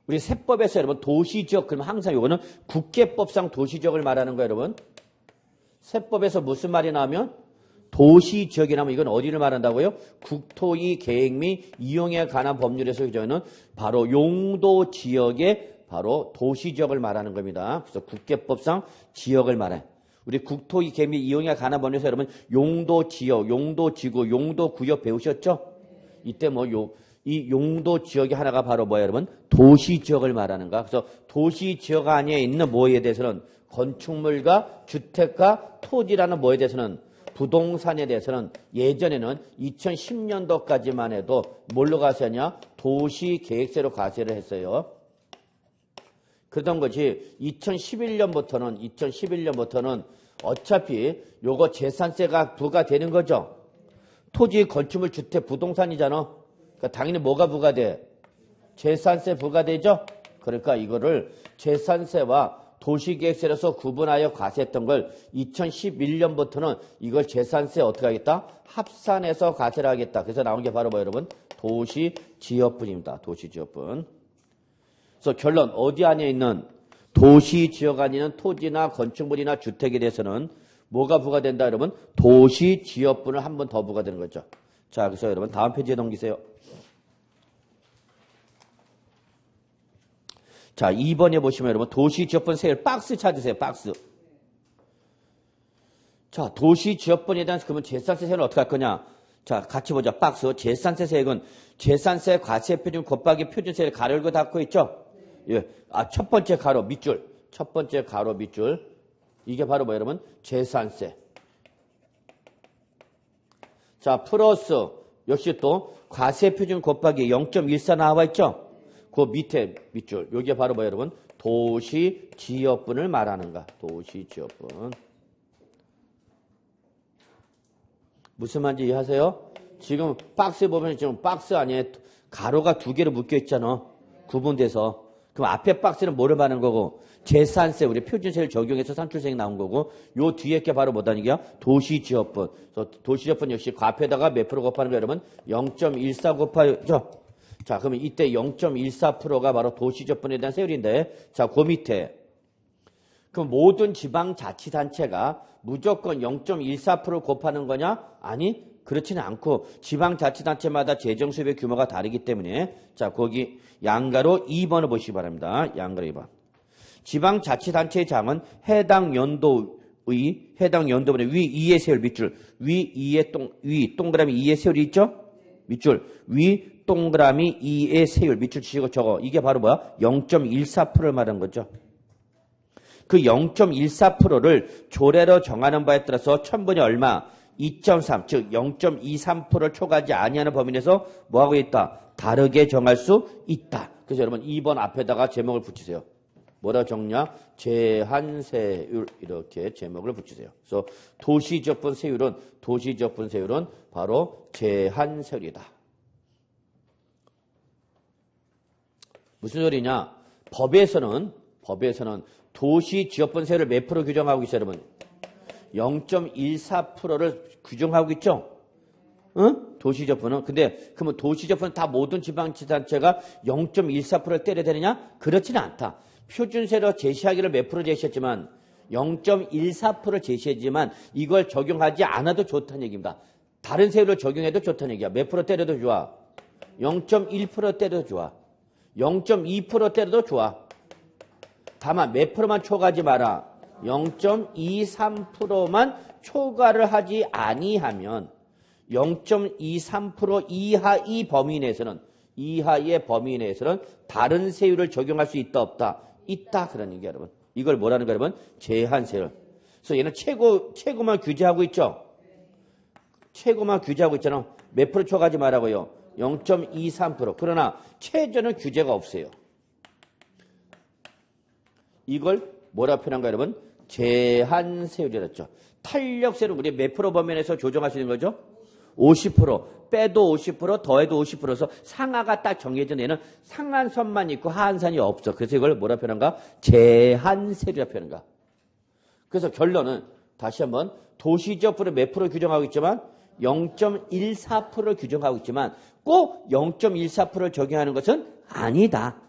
우리 세법에서 여러분 도시지역 그러면 항상 이거는 국계법상 도시지역을 말하는 거예요 여러분. 세법에서 무슨 말이 나오면 도시지역이 나오면 이건 어디를 말한다고요? 국토의 계획 및 이용에 관한 법률에서 저희는 바로 용도지역에 바로 도시지역을 말하는 겁니다. 그래서 국계법상 지역을 말해. 우리 국토의 계획 및 이용에 관한 법률에서 여러분 용도지역, 용도지구, 용도구역 배우셨죠? 이때 이 용도 지역이 하나가 바로 뭐예요, 여러분? 도시 지역을 말하는가? 그래서 도시 지역 안에 있는 뭐에 대해서는 건축물과 주택과 토지라는 뭐에 대해서는 부동산에 대해서는 예전에는 2010년도까지만 해도 뭘로 과세하냐? 도시 계획세로 과세를 했어요. 그러던 것이 2011년부터는 어차피 요거 재산세가 부과되는 거죠. 토지, 건축물, 주택, 부동산이잖아. 그러니까 당연히 뭐가 부과돼? 재산세 부과되죠? 그러니까 이거를 재산세와 도시계획세로서 구분하여 과세했던 걸 2011년부터는 이걸 재산세 어떻게 하겠다? 합산해서 과세를 하겠다. 그래서 나온 게 바로 뭐 여러분? 도시지역분입니다. 도시지역분. 그래서 결론 어디 안에 있는 도시지역 안에 있는 토지나 건축물이나 주택에 대해서는 뭐가 부과된다 여러분? 도시지역분을 한 번 더 부과되는 거죠. 자, 그래서 여러분 다음 페이지에 넘기세요. 자, 2번에 보시면 여러분 도시지역분 세율 박스 찾으세요. 박스. 자, 도시지역분에 대한 그러면 재산세 세율은 어떻게 할 거냐? 자, 같이 보자. 박스. 재산세 세액은 재산세 과세표준 곱하기 표준세를 가로 열고 닫고 있죠? 예. 아, 첫 번째 가로 밑줄. 첫 번째 가로 밑줄. 이게 바로 뭐 여러분? 재산세. 자, 플러스 역시 또 과세표준 곱하기 0.14 나와 있죠? 그 밑에 밑줄. 여기에 바로 뭐 여러분? 도시지역분을 말하는가? 도시지역분. 무슨 말인지 이해하세요? 지금 박스에 보면 지금 박스 안에 가로가 두 개로 묶여 있잖아. 구분돼서. 그럼 앞에 박스는 뭐를 말하는 거고? 재산세, 우리 표준세를 적용해서 산출세액 나온 거고, 요 뒤에 게 바로 뭐다는 게야? 도시지역분. 그래서 도시지역분 역시 과표에다가 몇 프로 곱하는 거 여러분? 0.14 곱하죠? 자, 그러면 이때 0.14%가 바로 도시지역분에 대한 세율인데, 자, 그 밑에. 그럼 모든 지방자치단체가 무조건 0.14% 곱하는 거냐? 아니, 그렇지는 않고 지방자치단체마다 재정수입의 규모가 다르기 때문에 자, 거기 양가로 2번을 보시기 바랍니다. 양가로 2번. 지방자치단체의 장은 해당 연도분의 위 2의 세율 밑줄 위 2의 동그라미 2의 세율이 있죠? 밑줄 위 동그라미 2의 세율 밑줄 치시고 저거 이게 바로 뭐야? 0.14%를 말하는 거죠. 그 0.14%를 조례로 정하는 바에 따라서 천분의 얼마? 2.3, 즉 0.23%를 초과하지 아니하는 범위 내에서 뭐하고 있다? 다르게 정할 수 있다. 그래서 여러분 2번 앞에다가 제목을 붙이세요. 뭐라 적냐? 제한세율 이렇게 제목을 붙이세요. 그래서 도시지역분 세율은 바로 제한세율이다. 무슨 소리냐? 법에서는 도시지역분 세율을 몇 프로 규정하고 있어요, 여러분? 0.14%를 규정하고 있죠? 응? 도시지역분은. 근데 그러면 도시지역분은 다 모든 지방자치단체가 0.14%를 때려야 되느냐? 그렇지는 않다. 표준세로 제시하기를 몇 프로 제시했지만 0.14%를 제시했지만 이걸 적용하지 않아도 좋다는 얘기입니다. 다른 세율을 적용해도 좋다는 얘기야. 몇 프로 때려도 좋아? 0.1% 때려도 좋아. 0.2% 때려도 좋아. 다만 몇 프로만 초과하지 마라. 0.23%만 초과를 하지 아니하면 0.23% 이하의 범위 내에서는 이하의 범위 내에서는 다른 세율을 적용할 수 있다 없다? 있다 그런 얘기 여러분. 이걸 뭐라는 거야 여러분? 제한세율. 그래서 얘는 최고만 규제하고 있죠. 최고만 규제하고 있잖아. 몇 프로 초과하지 말라고요? 0.23%. 그러나 최저는 규제가 없어요. 이걸 뭐라 표현한가 여러분? 제한세율이랬죠. 탄력세율은 우리 몇 프로 범위에서 조정할 수 있는 거죠? 50%. 빼도 50%, 더해도 50%서 상하가 딱 정해진 애는 상한선만 있고 하한선이 없어. 그래서 이걸 뭐라 표현한가? 제한세율이라 표현한가. 그래서 결론은 다시 한번 도시지역분을 몇 프로 규정하고 있지만 0.14%를 규정하고 있지만 꼭 0.14%를 적용하는 것은 아니다.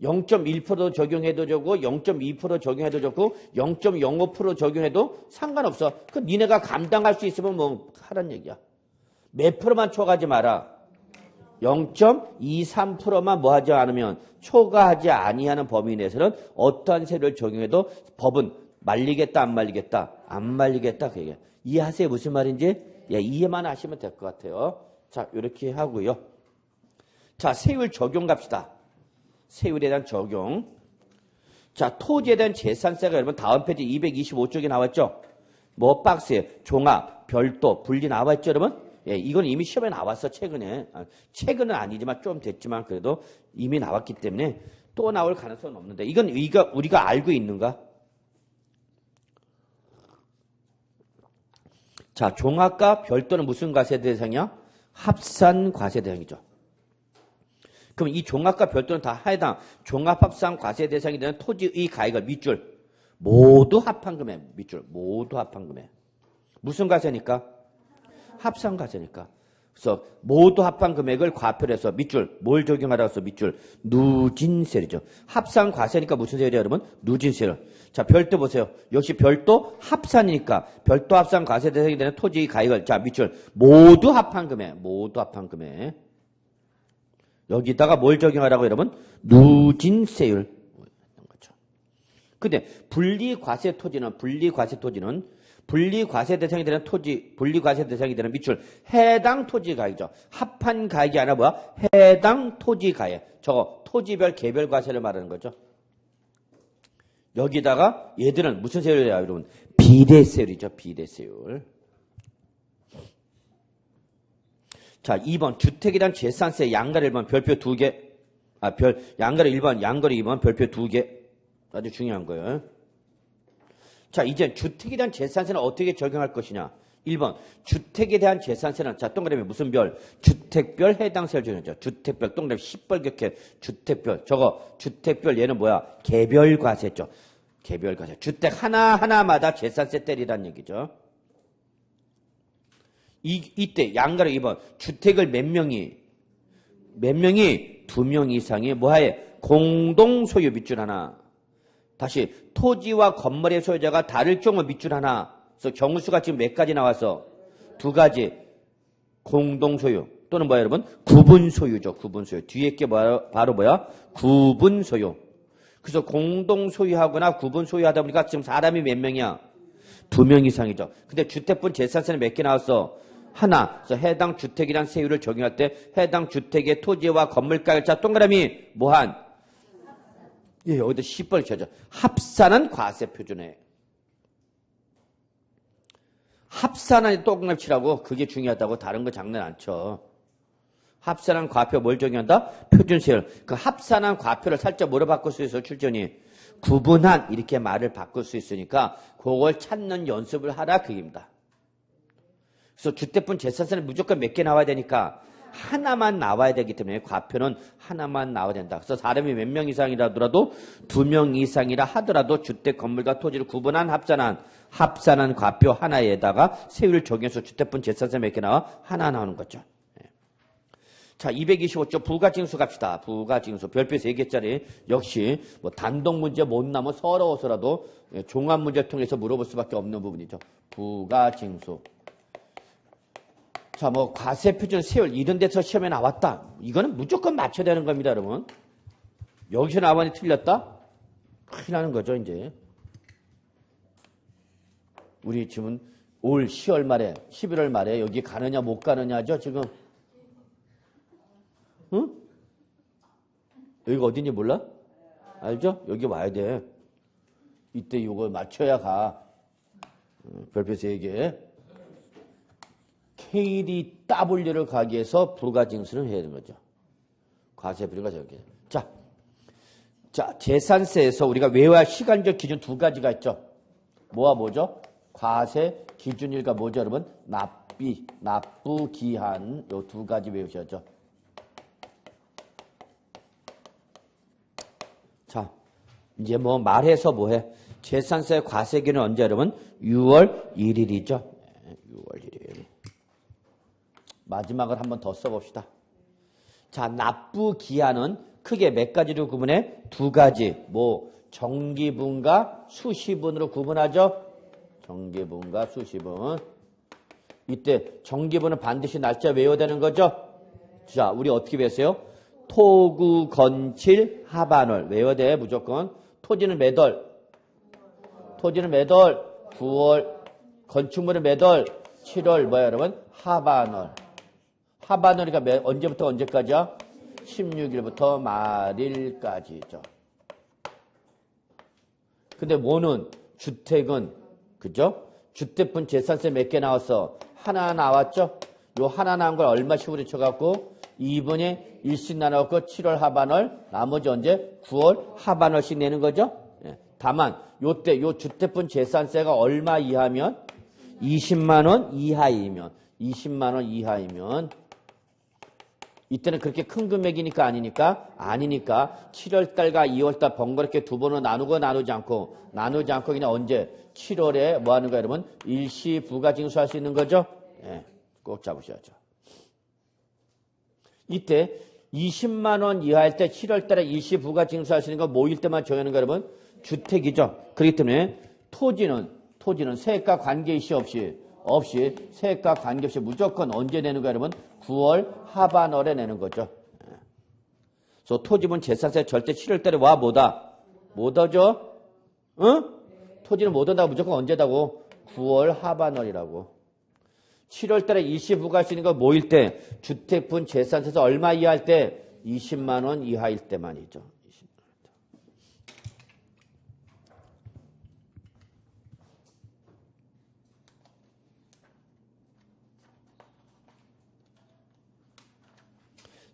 0.1% 적용해도 좋고 0.2% 적용해도 좋고 0.05% 적용해도 상관없어. 그 니네가 감당할 수 있으면 뭐 하란 얘기야. 몇 프로만 초과하지 마라. 0.23%만 뭐 하지 않으면 초과하지 아니하는 범위 내에서는 어떠한 세율을 적용해도 법은 말리겠다 안 말리겠다? 안 말리겠다 그 얘기야. 이해하세요 무슨 말인지? 예, 이해만 하시면 될 것 같아요. 자 이렇게 하고요. 자 세율 적용 갑시다. 세율에 대한 적용. 자, 토지에 대한 재산세가 여러분 다음 페이지 225쪽에 나왔죠? 뭐 박스에 종합, 별도, 분리 나왔죠, 여러분? 예, 이건 이미 시험에 나왔어, 최근에. 최근은 아니지만 좀 됐지만 그래도 이미 나왔기 때문에 또 나올 가능성은 없는데 이건 우리가 알고 있는가? 자, 종합과 별도는 무슨 과세 대상이야? 합산 과세 대상이죠. 그럼 이 종합과 별도는 다 해당 종합합산 과세 대상이 되는 토지의 가액을 밑줄 모두 합한 금액 밑줄 모두 합한 금액 무슨 과세니까? 합산 과세니까. 그래서 모두 합한 금액을 과표를 해서 밑줄 뭘 적용하라고 해서 밑줄 누진세율이죠. 합산 과세니까 무슨 세율이에요 여러분? 누진세율. 자 별도 보세요. 역시 별도 합산이니까 별도 합산 과세 대상이 되는 토지의 가액을 자 밑줄 모두 합한 금액 모두 합한 금액 여기다가 뭘 적용하라고 여러분? 누진세율. 근데 분리과세 토지는 분리과세 대상이 되는 토지, 분리과세 대상이 되는 밑줄 해당 토지 가액이죠. 합한 가액이 아니라 뭐야? 해당 토지 가액. 저거 토지별 개별 과세를 말하는 거죠. 여기다가 얘들은 무슨 세율이야, 여러분? 비례세율이죠. 비례세율. 자, 2번 주택에 대한 재산세 양가로 1번 별표 2개. 양가로 1번, 양가로 2번 별표 2개. 아주 중요한 거예요. 자, 이제 주택에 대한 재산세는 어떻게 적용할 것이냐? 1번 주택에 대한 재산세는 자 동그라미 무슨 별? 주택별 해당세를 적용하죠. 주택별 동그라미 시뻘겋게 주택별 저거 주택별 얘는 뭐야? 개별과세죠. 개별과세. 주택 하나하나마다 재산세 때리란 얘기죠. 이때 양가로 2번 주택을 몇 명이 2명 이상이 뭐하에? 공동소유 밑줄 하나. 다시 토지와 건물의 소유자가 다를 경우 밑줄 하나. 그래서 경우수가 지금 몇 가지 나와서 2가지. 공동소유 또는 뭐야 여러분? 구분소유죠. 구분소유. 뒤에 게 바로 뭐야? 구분소유. 그래서 공동소유하거나 구분소유하다 보니까 지금 사람이 몇 명이야? 2명 이상이죠. 근데 주택분 재산세는 몇 개 나왔어? 하나. 그래서 해당 주택이란 세율을 적용할 때 해당 주택의 토지와 건물 가격 자 동그라미 뭐한? 예, 여기도 시뻘 쳐져. 합산한 과세 표준에. 합산한 동그라미 치라고 그게 중요하다고 다른 거 장난 안 쳐. 합산한 과표 뭘 적용한다? 표준세율. 그 합산한 과표를 살짝 뭐로 바꿀 수 있어? 출전이. 구분한 이렇게 말을 바꿀 수 있으니까 그걸 찾는 연습을 하라 그 얘기입니다. 그래서 주택분 재산세는 무조건 몇 개 나와야 되니까 하나만 나와야 되기 때문에 과표는 하나만 나와야 된다. 그래서 사람이 몇 명 이상이라도 2명 이상이라 하더라도 주택 건물과 토지를 구분한 합산한 과표 하나에다가 세율을 적용해서 주택분 재산세 몇 개 나와? 하나 나오는 거죠. 자, 225조 부가징수 갑시다. 부가징수 별표 3개짜리 역시 뭐 단독 문제 못 나면 서러워서라도 종합 문제를 통해서 물어볼 수밖에 없는 부분이죠. 부가징수. 자, 뭐 과세 표준 세율 이런 데서 시험에 나왔다. 이거는 무조건 맞춰야 되는 겁니다, 여러분. 여기서 나왔는데 틀렸다? 큰일 나는 거죠, 이제. 우리 지금 올 10월 말에, 11월 말에 여기 가느냐 못 가느냐죠, 지금. 응? 여기가 어딘지 몰라? 알죠? 여기 와야 돼. 이때 이거 맞춰야 가. 별표 3개. KDW를 가기 위해서 부가징수를 해야 되는 거죠. 과세비가 저기. 자, 재산세에서 우리가 외워야 할 시간적 기준 2가지가 있죠. 뭐와 뭐죠? 과세 기준일과 뭐죠, 여러분? 납비, 납부 기한 요 2가지 외우셔야죠. 자, 이제 뭐 말해서 뭐해? 재산세 과세기는 언제 여러분? 6월 1일이죠. 6월 1일. 마지막을 한번 더 써봅시다. 자, 납부 기한은 크게 몇 가지로 구분해? 2가지. 뭐 정기분과 수시분으로 구분하죠. 정기분과 수시분. 이때 정기분은 반드시 날짜 외워야 되는 거죠. 자, 우리 어떻게 배웠어요? 토구, 건칠, 하반월. 외워야 돼, 무조건. 토지는 몇 월? 토지는 몇 월? 9월. 건축물은 몇 월? 7월. 뭐야, 여러분? 하반월. 하반월이가 언제부터 언제까지야? 16일부터 말일까지죠. 근데 뭐는? 주택은, 그죠? 주택분 재산세 몇 개 나왔어? 하나 나왔죠? 요 하나 나온 걸 얼마씩으로 쳐갖고 2분의 1씩 나눠갖고 7월 하반월, 나머지 언제? 9월 하반월씩 내는 거죠? 예. 다만, 요때, 요 주택분 재산세가 얼마 이하면? 20만원 이하이면, 20만원 이하이면, 이때는 그렇게 큰 금액이니까 아니니까? 아니니까 7월달과 2월달 번거롭게 2번으로 나누지 않고 그냥 언제? 7월에 뭐 하는 거야, 여러분? 일시 부가징수할 수 있는 거죠? 예, 꼭 잡으셔야죠. 이때 20만원 이하일 때 7월달에 일시 부가징수할 수 있는 거 뭐일 때만 정하는 거야, 여러분? 주택이죠. 그렇기 때문에 토지는 세액과 관계이시 없이 세액과 관계없이 무조건 언제 내는 거야, 여러분? 9월 하반월에 내는 거죠. 그래서 토지분 재산세 절대 7월달에 와 못 오죠? 토지는 못 온다고 무조건 언제다고? 9월 하반월이라고. 7월 달에 일시 부과할 수 있는 거 뭐일 때? 주택분 재산세에서 얼마 이하일 때? 20만 원 이하일 때만이죠. 20만 원.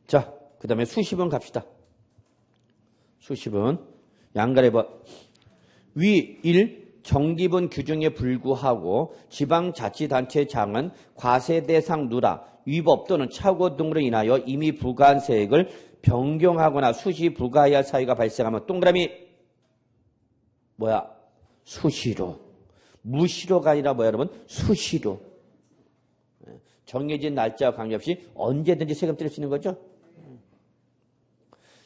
자, 그 다음에 수십원 갑시다. 수십원. 양가래봐. 위 1. 정기분 규정에 불구하고 지방자치단체장은 과세 대상 누락, 위법 또는 착오 등으로 인하여 이미 부과한 세액을 변경하거나 수시 부과해야 할 사유가 발생하면 동그라미 뭐야? 수시로. 무시로가 아니라 뭐야 여러분? 수시로. 정해진 날짜와 관계없이 언제든지 세금 뗄 수 있는 거죠.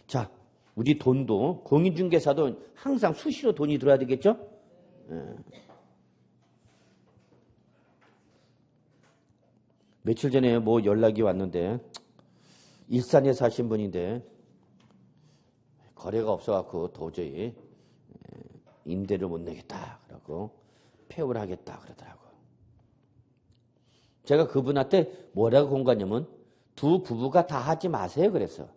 자, 우리 돈도 공인중개사도 항상 수시로 돈이 들어야 되겠죠? 며칠 전에 뭐 연락이 왔는데 일산에 사신 분인데 거래가 없어갖고 도저히 임대를 못 내겠다 그러고 폐업을 하겠다 그러더라고요. 제가 그분한테 뭐라고 공감하냐면 두 부부가 다 하지 마세요 그랬어.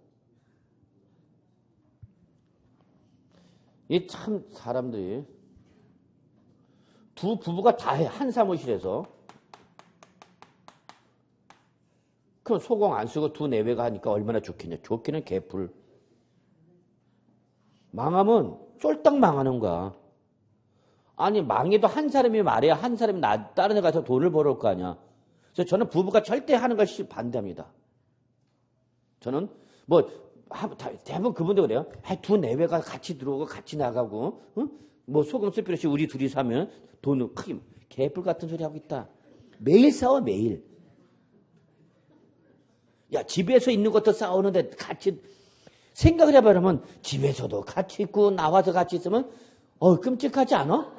이 참 사람들이 두 부부가 다 해. 한 사무실에서. 그럼 소공 안 쓰고 두 내외가 하니까 얼마나 좋겠냐. 좋기는 개뿔. 망하면 쫄딱 망하는 거야. 아니 망해도 한 사람이 말해야 한 사람이 다른 데 가서 돈을 벌어올 거 아니야. 그래서 저는 부부가 절대 하는 걸 반대합니다. 저는 뭐 대부분 그분도 그래요. 두 내외가 같이 들어오고 같이 나가고 뭐 소금 쓸 필요 없이 우리 둘이 사면 돈을 크게 개뿔 같은 소리 하고 있다. 매일 싸워 매일. 야 집에서 있는 것도 싸우는데 같이 생각을 해보면 집에서도 같이 있고 나와서 같이 있으면 끔찍하지 않아?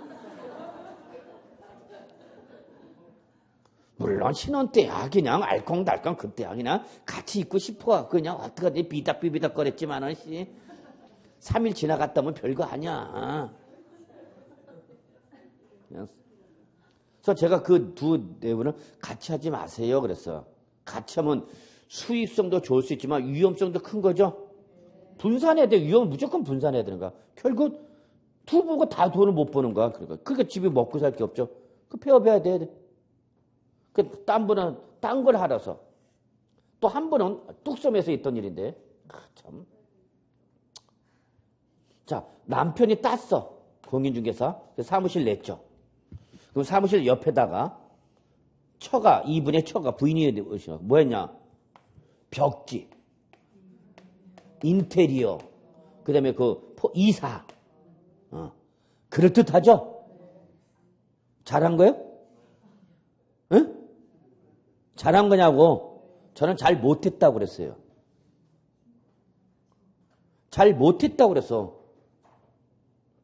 물론 신혼 때야 그냥 알콩달콩 그때야 그냥 같이 있고 싶어 그냥 어떡하지 비닥비비닥 거렸지만은 3일 지나갔다면 별거 아니야. 그래서 제가 그 두 내부는 같이 하지 마세요 그랬어. 같이 하면 수입성도 좋을 수 있지만 위험성도 큰 거죠. 분산해야 돼. 위험은 무조건 분산해야 되는 거야. 결국 두 부부가 다 돈을 못 버는 거야. 그러니까 집이 먹고 살 게 없죠. 그 폐업해야 돼. 딴 분은 딴 걸 하라서. 또 한 분은 뚝섬에서 있던 일인데. 참. 자, 남편이 땄어. 공인중개사. 사무실 냈죠. 그럼 사무실 옆에다가 이분의 처가 부인이 뭐 했냐? 벽지, 인테리어, 그 다음에 이사. 그럴듯하죠? 잘한 거예요? 응? 잘한 거냐고? 저는 잘 못했다고 그랬어요. 잘 못했다고 그랬어.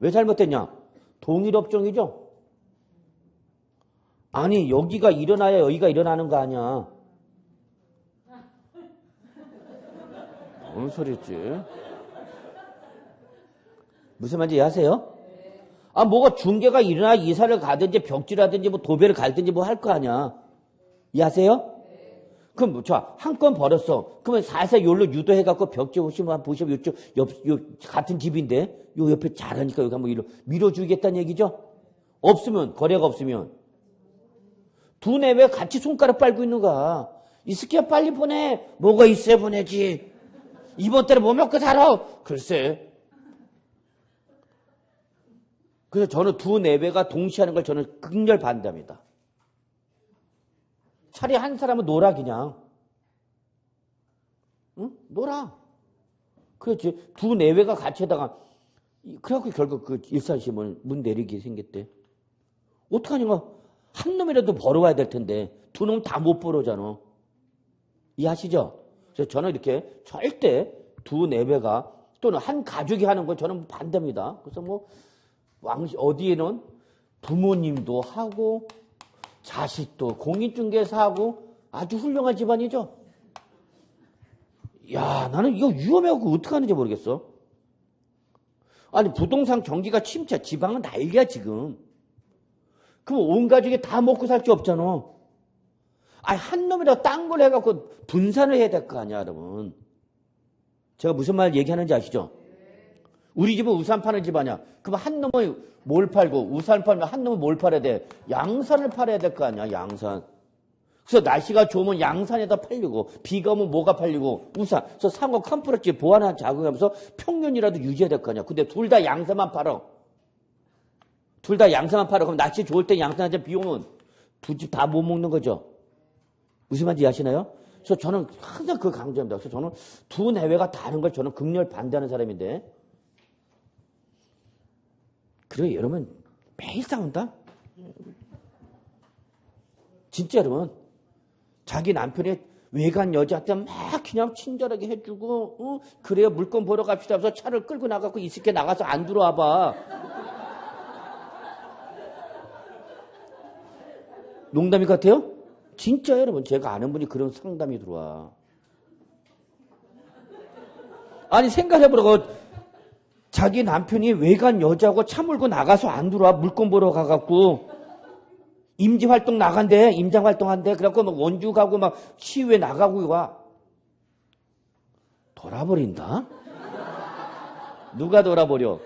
왜 잘못했냐? 동일업종이죠? 아니 여기가 일어나야 여기가 일어나는 거 아니야. 뭔 소리지? 무슨 말인지 이해하세요? 아 뭐가 중개가 일어나 이사를 가든지 벽지라든지 뭐 도배를 갈든지 뭐 할 거 아니야. 이해하세요? 그럼 한 건 벌었어. 그러면 살살 요로 유도해갖고 벽지 보시면 요쪽 같은 집인데 요 옆에 잘하니까 여기 한번 밀어주겠다는 얘기죠? 없으면 거래가 없으면 두 내외 같이 손가락 빨고 있는 거야. 이 새끼야 빨리 보내. 뭐가 있어야 보내지. 이번 달에 뭐 먹고 살아. 글쎄. 그래서 저는 두 내외가 동시에 하는 걸 저는 극렬 반대합니다. 차라리 한 사람은 놀아 그냥. 응? 놀아. 그렇지. 두 내외가 같이 하다가 그래갖고 결국 그 일산시험을 문 내리게 생겼대. 어떡하냐. 한 놈이라도 벌어와야 될 텐데 두 놈 다 못 벌어오잖아. 이해하시죠? 그래서 저는 이렇게 절대 두 내외가 또는 한 가족이 하는 건 저는 반대입니다. 그래서 뭐 어디에는 부모님도 하고 자식도 공인중개사하고 아주 훌륭한 집안이죠. 야 나는 이거 위험해갖고 어떻게 하는지 모르겠어. 아니 부동산 경기가 침체, 지방은 난리야 지금. 그럼 온 가족이 다 먹고 살 게 없잖아. 아니 한 놈이라도 딴 걸 해갖고 분산을 해야 될 거 아니야 여러분. 제가 무슨 말 얘기하는지 아시죠? 우리 집은 우산 파는 집 아니야. 그럼 한 놈은 뭘 팔고 우산 팔면 한 놈은 뭘 팔아야 돼? 양산을 팔아야 될 거 아니야 양산. 그래서 날씨가 좋으면 양산에다 팔리고 비가 오면 뭐가 팔리고 우산. 그래서 상호 컴프레스 보완한 작용하면서 평균이라도 유지해야 될 거 아니야. 근데 둘 다 양산만 팔아. 둘 다 양산만 팔아. 그럼 날씨 좋을 때 양산하자 비 오면 두 집 다 못 먹는 거죠. 무슨 말인지 아시나요? 그래서 저는 항상 그걸 강조합니다. 그래서 저는 두 내외가 다른 걸 저는 극렬 반대하는 사람인데. 그래 여러분 매일 싸운다? 진짜 여러분 자기 남편이 외간 여자한테 막 그냥 친절하게 해주고 그래요 물건 보러 갑시다 하면서 차를 끌고 나가고 이렇게 나가서 안 들어와 봐. 농담이 같아요? 진짜 여러분 제가 아는 분이 그런 상담이 들어와. 아니 생각해보라고 자기 남편이 외간 여자하고 차 몰고 나가서 안 들어와 물건 보러 가갖고 임지활동 나간대 임장활동한대 그래갖고 막 원주 가고 막 시위에 나가고 와. 돌아버린다? 누가 돌아버려?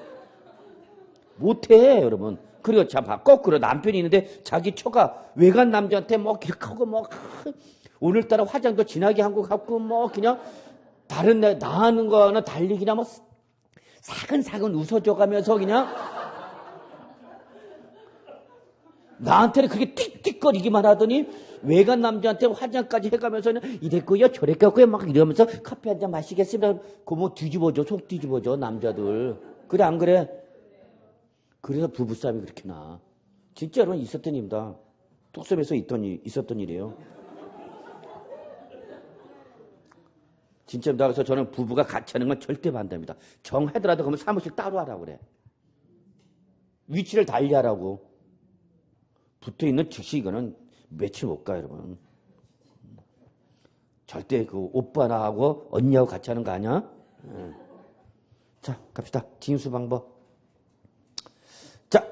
못해 여러분. 그리고 자 거꾸로 남편이 있는데 자기 처가 외간 남자한테 뭐 기억하고 뭐 오늘따라 화장도 진하게 한 거 갖고 뭐 그냥 다른 애 나하는 거는 달리 그냥 뭐 사근사근 웃어줘가면서 그냥 나한테는 그게 띡띡거리기만 하더니 외간 남자한테 화장까지 해가면서는 이랬고요 저랬고요 막 이러면서 커피 한 잔 마시겠습니다. 그거 뭐 뒤집어져 속 뒤집어져 남자들. 그래 안 그래? 그래서 부부싸움이 그렇게 나. 진짜 여러분 있었던 일입니다. 뚝섬에서 있었던 일이에요. 진짜입니다. 그래서 저는 부부가 같이 하는 건 절대 반대입니다. 정하더라도 그러면 사무실 따로 하라고 그래. 위치를 달리하라고. 붙어있는 즉시 이거는 며칠 못 가 여러분. 절대 그 오빠나 하고 언니하고 같이 하는 거 아니야? 자 갑시다. 징수 방법. 자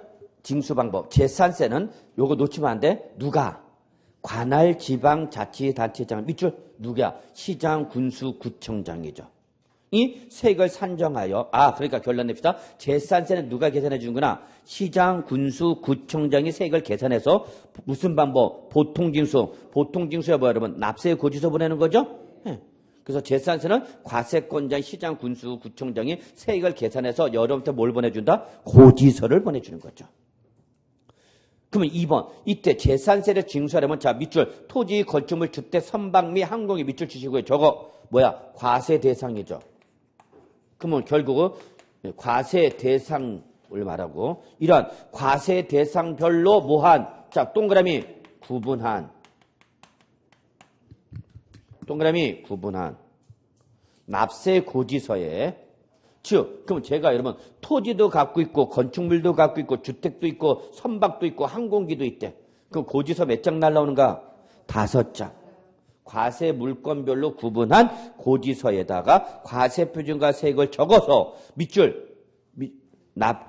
징수 방법. 재산세는 요거 놓치면 안 돼. 누가? 관할 지방자치단체장 밑줄 누구야? 시장, 군수, 구청장이죠. 이 세액을 산정하여 그러니까 결론 냅시다. 재산세는 누가 계산해 주는구나? 시장, 군수, 구청장이 세액을 계산해서 무슨 방법? 보통징수. 보통징수야 뭐야 여러분? 납세 고지서 보내는 거죠? 네. 그래서 재산세는 과세권자 시장, 군수, 구청장이 세액을 계산해서 여러분한테 뭘 보내준다? 고지서를 보내주는 거죠. 그러면 2번 이때 재산세를 징수하려면 자 밑줄 토지, 건축물, 주택, 선박 및 항공이 밑줄 치시고요. 저거 뭐야? 과세 대상이죠. 그러면 결국은 과세 대상을 말하고 이러한 과세 대상별로 뭐한 자 동그라미 구분한 납세 고지서에 즉 그럼 제가 여러분 토지도 갖고 있고 건축물도 갖고 있고 주택도 있고 선박도 있고 항공기도 있대. 그럼 고지서 몇 장 날라오는가? 5장. 과세 물건별로 구분한 고지서에다가 과세표준과 세액을 적어서 밑줄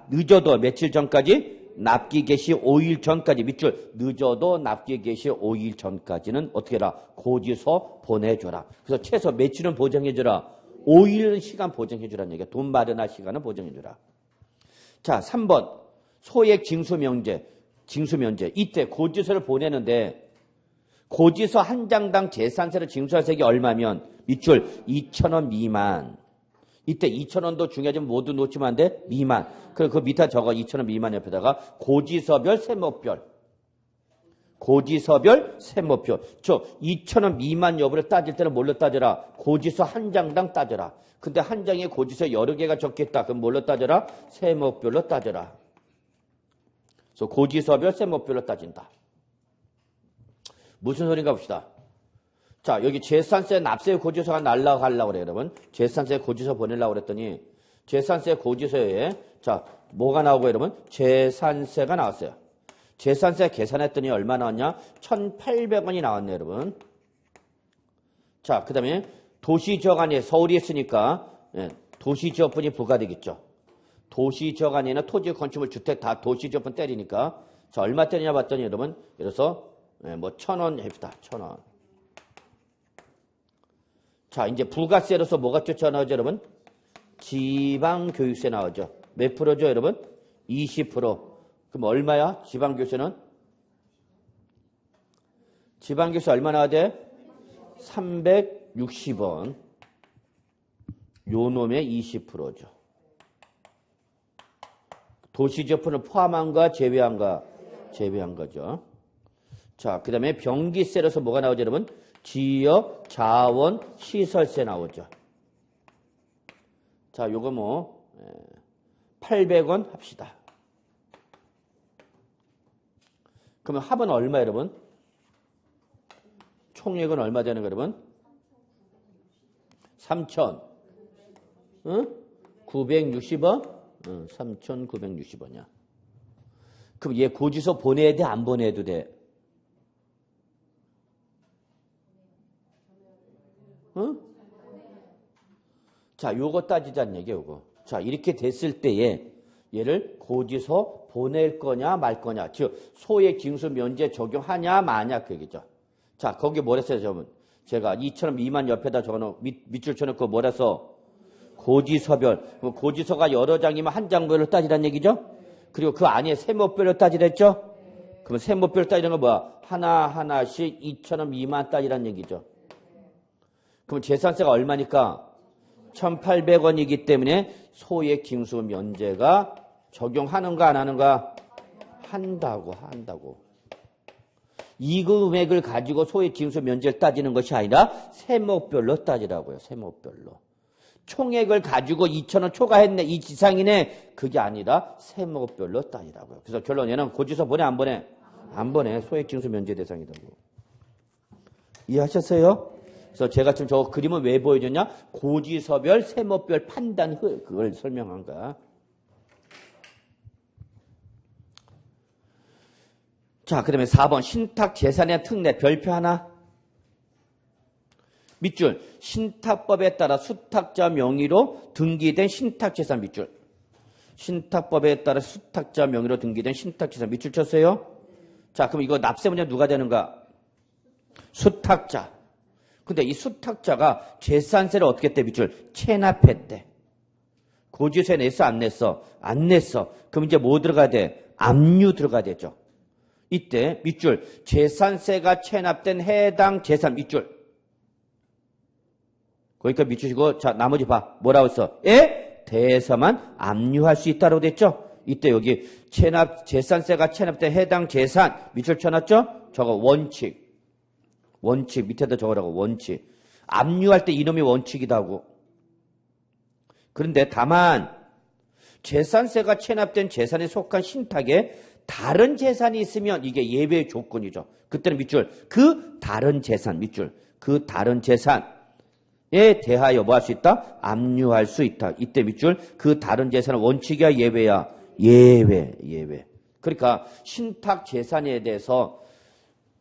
늦어도 며칠 전까지 납기 개시 5일 전까지 밑줄 늦어도 납기 개시 5일 전까지는 어떻게 해라? 고지서 보내줘라. 그래서 최소 며칠은 보장해줘라. 5일 시간 보정해주라는 얘기야. 돈 마련할 시간은 보정해주라. 자, 3번. 소액 징수면제. 이때 고지서를 보내는데 고지서 한 장당 재산세를 징수할 세액이 얼마면 밑줄 2,000원 미만. 이때 2,000원도 중요하지만 모두 놓치면 안 돼? 미만. 그리고 그 밑에 적어 2,000원 미만 옆에다가 고지서별 세목별. 세모표. 즉 2,000원 미만 여부를 따질 때는 뭘로 따져라? 고지서 한 장당 따져라. 근데 한 장에 고지서 여러 개가 적겠다. 그럼 뭘로 따져라? 세목별로 따져라. 그래서 고지서별 세목별로 따진다. 무슨 소린가 봅시다. 자 여기 재산세 납세 고지서가 날라가려고 그래요 여러분. 재산세 고지서 보내려고 그랬더니 재산세 고지서에 자 뭐가 나오고 여러분? 재산세가 나왔어요. 재산세 계산했더니 얼마 나왔냐? 1,800원이 나왔네 여러분. 자, 그 다음에 도시지역 안에 서울이 있으니까 도시지역분이 부과되겠죠. 도시지역 안에는 토지 건축물 주택 다 도시지역분 때리니까 자 얼마 때리냐 봤더니 여러분 그래서 뭐 1,000원 해봅시다. 1,000원. 자 이제 부가세로서 뭐가 쫓아나오죠 여러분? 지방교육세 나오죠. 몇 프로죠 여러분? 20%. 그럼 얼마야? 지방교육세는? 지방교육세 얼마 나와야 돼? 360원. 요 놈의 20%죠. 도시지역분을 포함한가 제외한가? 제외한 거죠. 자, 그 다음에 병기세로서 뭐가 나오죠 여러분? 지역 자원 시설세 나오죠. 자, 요거 뭐 800원 합시다. 그러면 합은 얼마 여러분? 총액은 얼마 되는 거 여러분? 3,960원? 3,960원이야. 그럼 얘 고지서 보내야 돼? 안 보내도 돼? 응? 자, 요거 따지자는 얘기야, 요거. 자, 이렇게 됐을 때에 얘를 고지서 보낼 거냐, 말 거냐. 즉, 소액 징수 면제 적용하냐, 마냐, 그 얘기죠. 자, 거기 뭐랬어요, 저분? 제가 이처럼 미만 옆에다 적어놓고, 밑줄 쳐놓고 뭐랬어? 고지서별. 고지서가 여러 장이면 한 장별로 따지란 얘기죠? 그리고 그 안에 세목별로 따지랬죠? 그럼 세목별로 따지는 건 뭐야? 하나하나씩 2,000원 미만 따지란 얘기죠. 그럼 재산세가 얼마니까? 1,800원이기 때문에 소액 징수 면제가 적용하는가 안 하는가? 한다고. 이 금액을 가지고 소액 징수 면제를 따지는 것이 아니라 세목별로 따지라고요. 세목별로. 총액을 가지고 2,000원 초과했네, 이 지상이네. 그게 아니라 세목별로 따지라고요. 그래서 결론 얘는 고지서 보내 안 보내? 안 보내. 소액 징수 면제 대상이라고. 이해하셨어요? 그래서 제가 지금 저 그림은 왜 보여줬냐? 고지서별, 세목별 판단 그걸 설명한 거야. 자, 그 다음에 4번 신탁 재산의 특례 별표 하나. 밑줄 신탁법에 따라 수탁자 명의로 등기된 신탁재산 밑줄. 신탁법에 따라 수탁자 명의로 등기된 신탁재산 밑줄 쳤어요? 자, 그럼 이거 납세 문제 누가 되는가? 수탁자. 근데 이 수탁자가 재산세를 어떻게 했대? 밑줄 체납했대. 고지서에 냈어 안 냈어? 안 냈어. 그럼 이제 뭐 들어가야 돼? 압류 들어가야 되죠. 이때 밑줄 재산세가 체납된 해당 재산 밑줄. 거기까지 밑주시고 자 나머지 봐. 뭐라고 했어? 대해서만 압류할 수 있다고 됐죠? 이때 여기 재산세가 체납된 해당 재산 밑줄 쳐놨죠? 저거 원칙 밑에다 적으라고. 원칙. 압류할 때 이놈이 원칙이다 하고. 그런데 다만 재산세가 체납된 재산에 속한 신탁에 다른 재산이 있으면 이게 예외 조건이죠. 그때는 밑줄 그 다른 재산 밑줄 그 다른 재산에 대하여 뭐 할 수 있다? 압류할 수 있다. 이때 밑줄 그 다른 재산은 원칙이야 예외야? 예외. 그러니까 신탁 재산에 대해서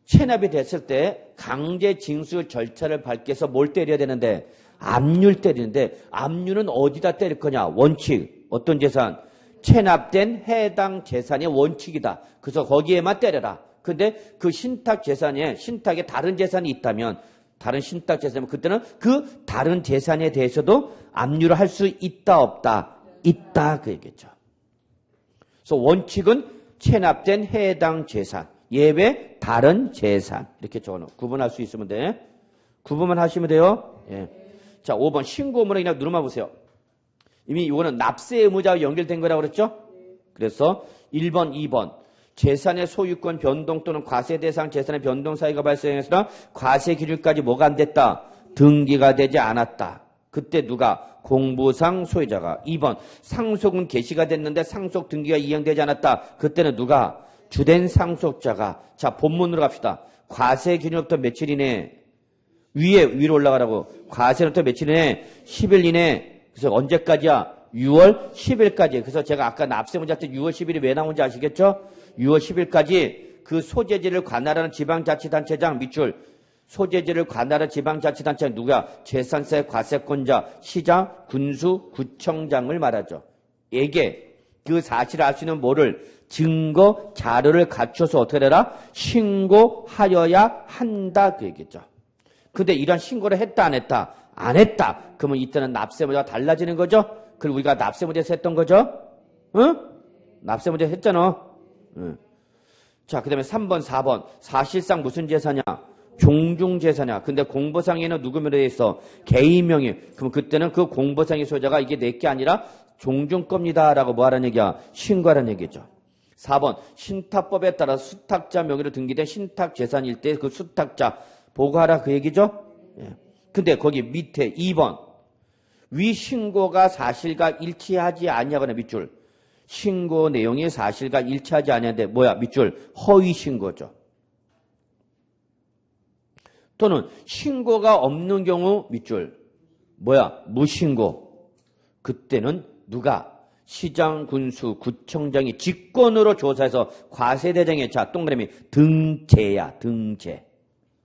체납이 됐을 때 강제 징수 절차를 밟게해서 뭘 때려야 되는데? 압류를 때리는데 압류는 어디다 때릴 거냐? 원칙. 어떤 재산? 체납된 해당 재산의 원칙이다. 그래서 거기에만 때려라. 근데 그 신탁 재산에 신탁에 다른 재산이 있다면 다른 신탁 재산이면 그때는 그 다른 재산에 대해서도 압류를 할 수 있다 없다? 있다 그 얘기죠. 그래서 원칙은 체납된 해당 재산. 예외 다른 재산. 이렇게 적어놓고 구분할 수 있으면 돼. 구분만 하시면 돼요. 예. 자, 5번 신고 의무를 그냥 누르마 보세요. 이미 이거는 납세 의무자와 연결된 거라고 그랬죠? 그래서 1번, 2번 재산의 소유권 변동 또는 과세 대상 재산의 변동 사유가 발생해서 과세 기준까지 뭐가 안 됐다? 등기가 되지 않았다. 그때 누가? 공부상 소유자가. 2번 상속은 개시가 됐는데 상속 등기가 이행되지 않았다. 그때는 누가? 주된 상속자가. 자, 본문으로 갑시다. 과세 기준부터 며칠 이내? 위로 올라가라고. 과세부터 며칠 이내? 10일 이내. 그래서 언제까지야? 6월 10일까지. 그래서 제가 아까 납세 문제 할 때 6월 10일이 왜 나온지 아시겠죠? 6월 10일까지 그 소재지를 관할하는 지방자치단체장 밑줄 소재지를 관할하는 지방자치단체장 누구야? 재산세 과세권자, 시장, 군수, 구청장을 말하죠. 그 사실을 알 수 있는 뭐를 증거 자료를 갖춰서 어떻게 되라? 신고하여야 한다 그 얘기죠. 근데 이런 신고를 했다 안 했다? 안 했다. 그러면 이때는 납세 문제가 달라지는 거죠. 그리고 우리가 납세 문제에서 했던 거죠. 응? 납세 문제 했잖아. 응. 자, 그 다음에 3번, 4번. 사실상 무슨 제사냐? 종중제사냐. 근데 공보상에는 누구면 되어 있어? 개인명의. 그럼 그때는 그 공보상의 소유자가 이게 내게 아니라 종중 겁니다. 라고 뭐 하라는 얘기야? 신고하라는 얘기죠. 4번. 신탁법에 따라 수탁자 명의로 등기된 신탁재산일 때 그 수탁자 보고하라 그 얘기죠? 예. 근데 거기 밑에 2번. 위 신고가 사실과 일치하지 아니하거나 밑줄. 신고 내용이 사실과 일치하지 아니하는데 뭐야? 밑줄. 허위 신고죠. 또는 신고가 없는 경우 밑줄. 뭐야? 무신고. 그때는 누가? 시장, 군수, 구청장이 직권으로 조사해서 과세대장에 자 동그라미 등재야. 등재.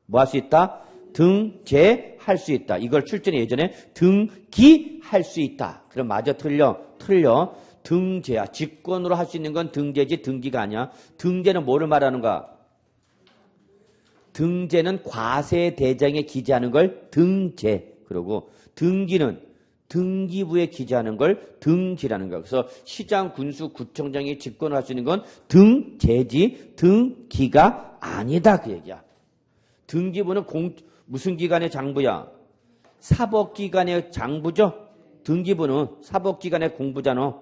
뭐 할 수 있다? 등재할 수 있다. 이걸 출전에 예전에 등기할 수 있다. 그럼 맞아 틀려? 틀려. 등재야. 직권으로 할 수 있는 건 등재지 등기가 아니야. 등재는 뭐를 말하는가? 등재는 과세대장에 기재하는 걸 등재. 그리고 등기는 등기부에 기재하는 걸 등기라는 거야. 그래서 시장, 군수, 구청장이 직권을 할 수 있는 건 등재지 등기가 아니다 그 얘기야. 등기부는 무슨 기관의 장부야? 사법기관의 장부죠. 등기부는 사법기관의 공부잖아.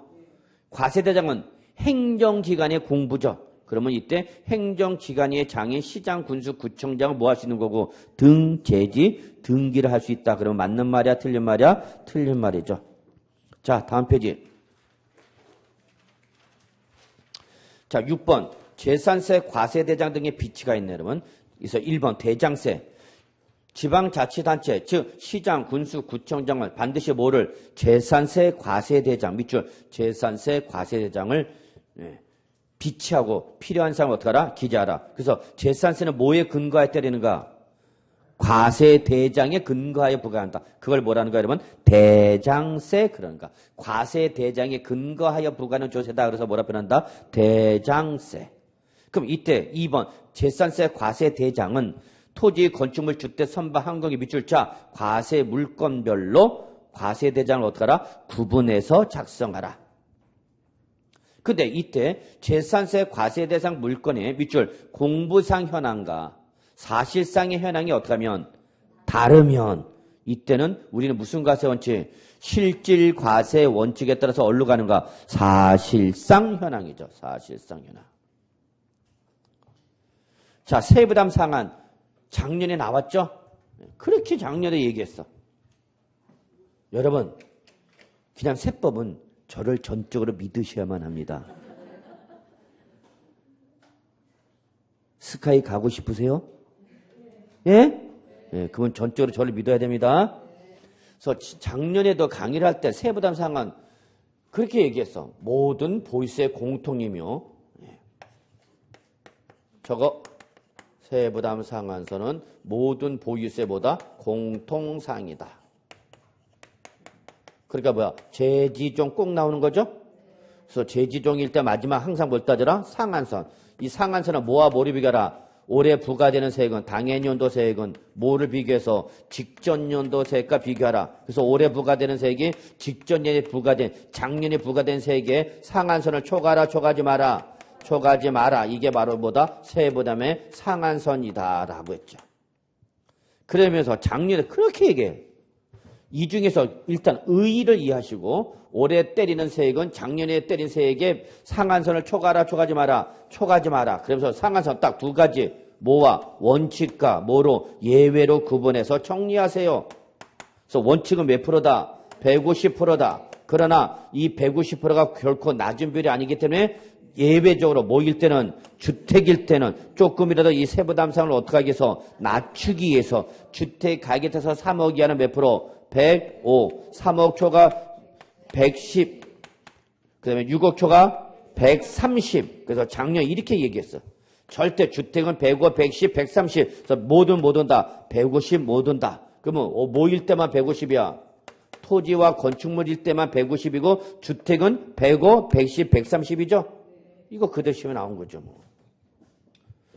과세대장은 행정기관의 공부죠. 그러면 이때 행정기관의 장인 시장, 군수, 구청장은 뭐 할 수 있는 거고 등재지 등기를 할 수 있다. 그러면 맞는 말이야? 틀린 말이야? 틀린 말이죠. 자, 다음 페이지. 자, 6번. 재산세, 과세대장 등의 비치가 있네. 여러분. 그래서 1번 대장세. 지방자치단체, 즉 시장, 군수, 구청장은 반드시 뭐를? 재산세, 과세대장, 밑줄 재산세, 과세대장을 비치하고 필요한 사람은 어떻게 하라? 기재하라. 그래서 재산세는 뭐에 근거하여 때리는가? 과세대장에 근거하여 부과한다. 그걸 뭐라는 거야, 여러분? 대장세 그런가. 과세대장에 근거하여 부과하는 조세다. 그래서 뭐라 표현한다? 대장세. 그럼 이때 2번 재산세 과세대장은 토지, 건축물, 주택, 선박, 항공기, 밑줄자 과세 물건별로 과세대장을 어떻게 하라? 구분해서 작성하라. 근데 이때 재산세 과세대상 물건의 밑줄 공부상 현황과 사실상의 현황이 어떻게 하면 다르면 이때는 우리는 무슨 과세 원칙? 실질 과세 원칙에 따라서 어디로 가는가? 사실상 현황이죠. 사실상 현황. 자, 세부담 상한 작년에 나왔죠? 그렇게 작년에 얘기했어. 여러분, 그냥 세법은 저를 전적으로 믿으셔야만 합니다. 스카이 가고 싶으세요? 예? 예, 그분 전적으로 저를 믿어야 됩니다. 그래서 작년에도 강의를 할 때 세부담 상한 그렇게 얘기했어. 모든 보유세 공통이며 저거 세부담 상한선은 모든 보유세보다 공통상이다. 그러니까 뭐야? 제지종 꼭 나오는 거죠? 그래서 제지종일 때 마지막 항상 뭘 따져라? 상한선. 이 상한선은 뭐와 뭐를 비교하라? 올해 부과되는 세액은 당해년도 세액은 뭐를 비교해서 직전년도 세액과 비교하라. 그래서 올해 부과되는 세액이 직전년에 부과된 작년에 부과된 세액의 상한선을 초과하라 초과하지 마라. 초과하지 마라. 이게 바로 뭐다? 세부담의 상한선이다라고 했죠. 그러면서 작년에 그렇게 얘기해. 이 중에서 일단 의의를 이해하시고 올해 때리는 세액은 작년에 때린 세액의 상한선을 초과하라 초과하지 마라. 초과하지 마라. 그러면서 상한선 딱 두 가지 뭐와 원칙과 뭐로 예외로 구분해서 정리하세요. 그래서 원칙은 몇 프로다? 150%다. 그러나 이 150%가 결코 낮은 비율이 아니기 때문에 예외적으로 뭐일 때는 주택일 때는 조금이라도 이 세부담상을 어떻게 하기 위해서 낮추기 위해서 주택 가격에 따라서 3억 이하는 몇 프로? 105, 3억 초가 110, 그 다음에 6억 초가 130. 그래서 작년 이렇게 얘기했어. 절대 주택은 105, 110, 130. 그래서 뭐든 다 150 뭐든 다. 그러면 뭐일 때만 150이야? 토지와 건축물일 때만 150이고 주택은 105, 110, 130이죠? 이거 그대로 시험에 나온 거죠. 뭐.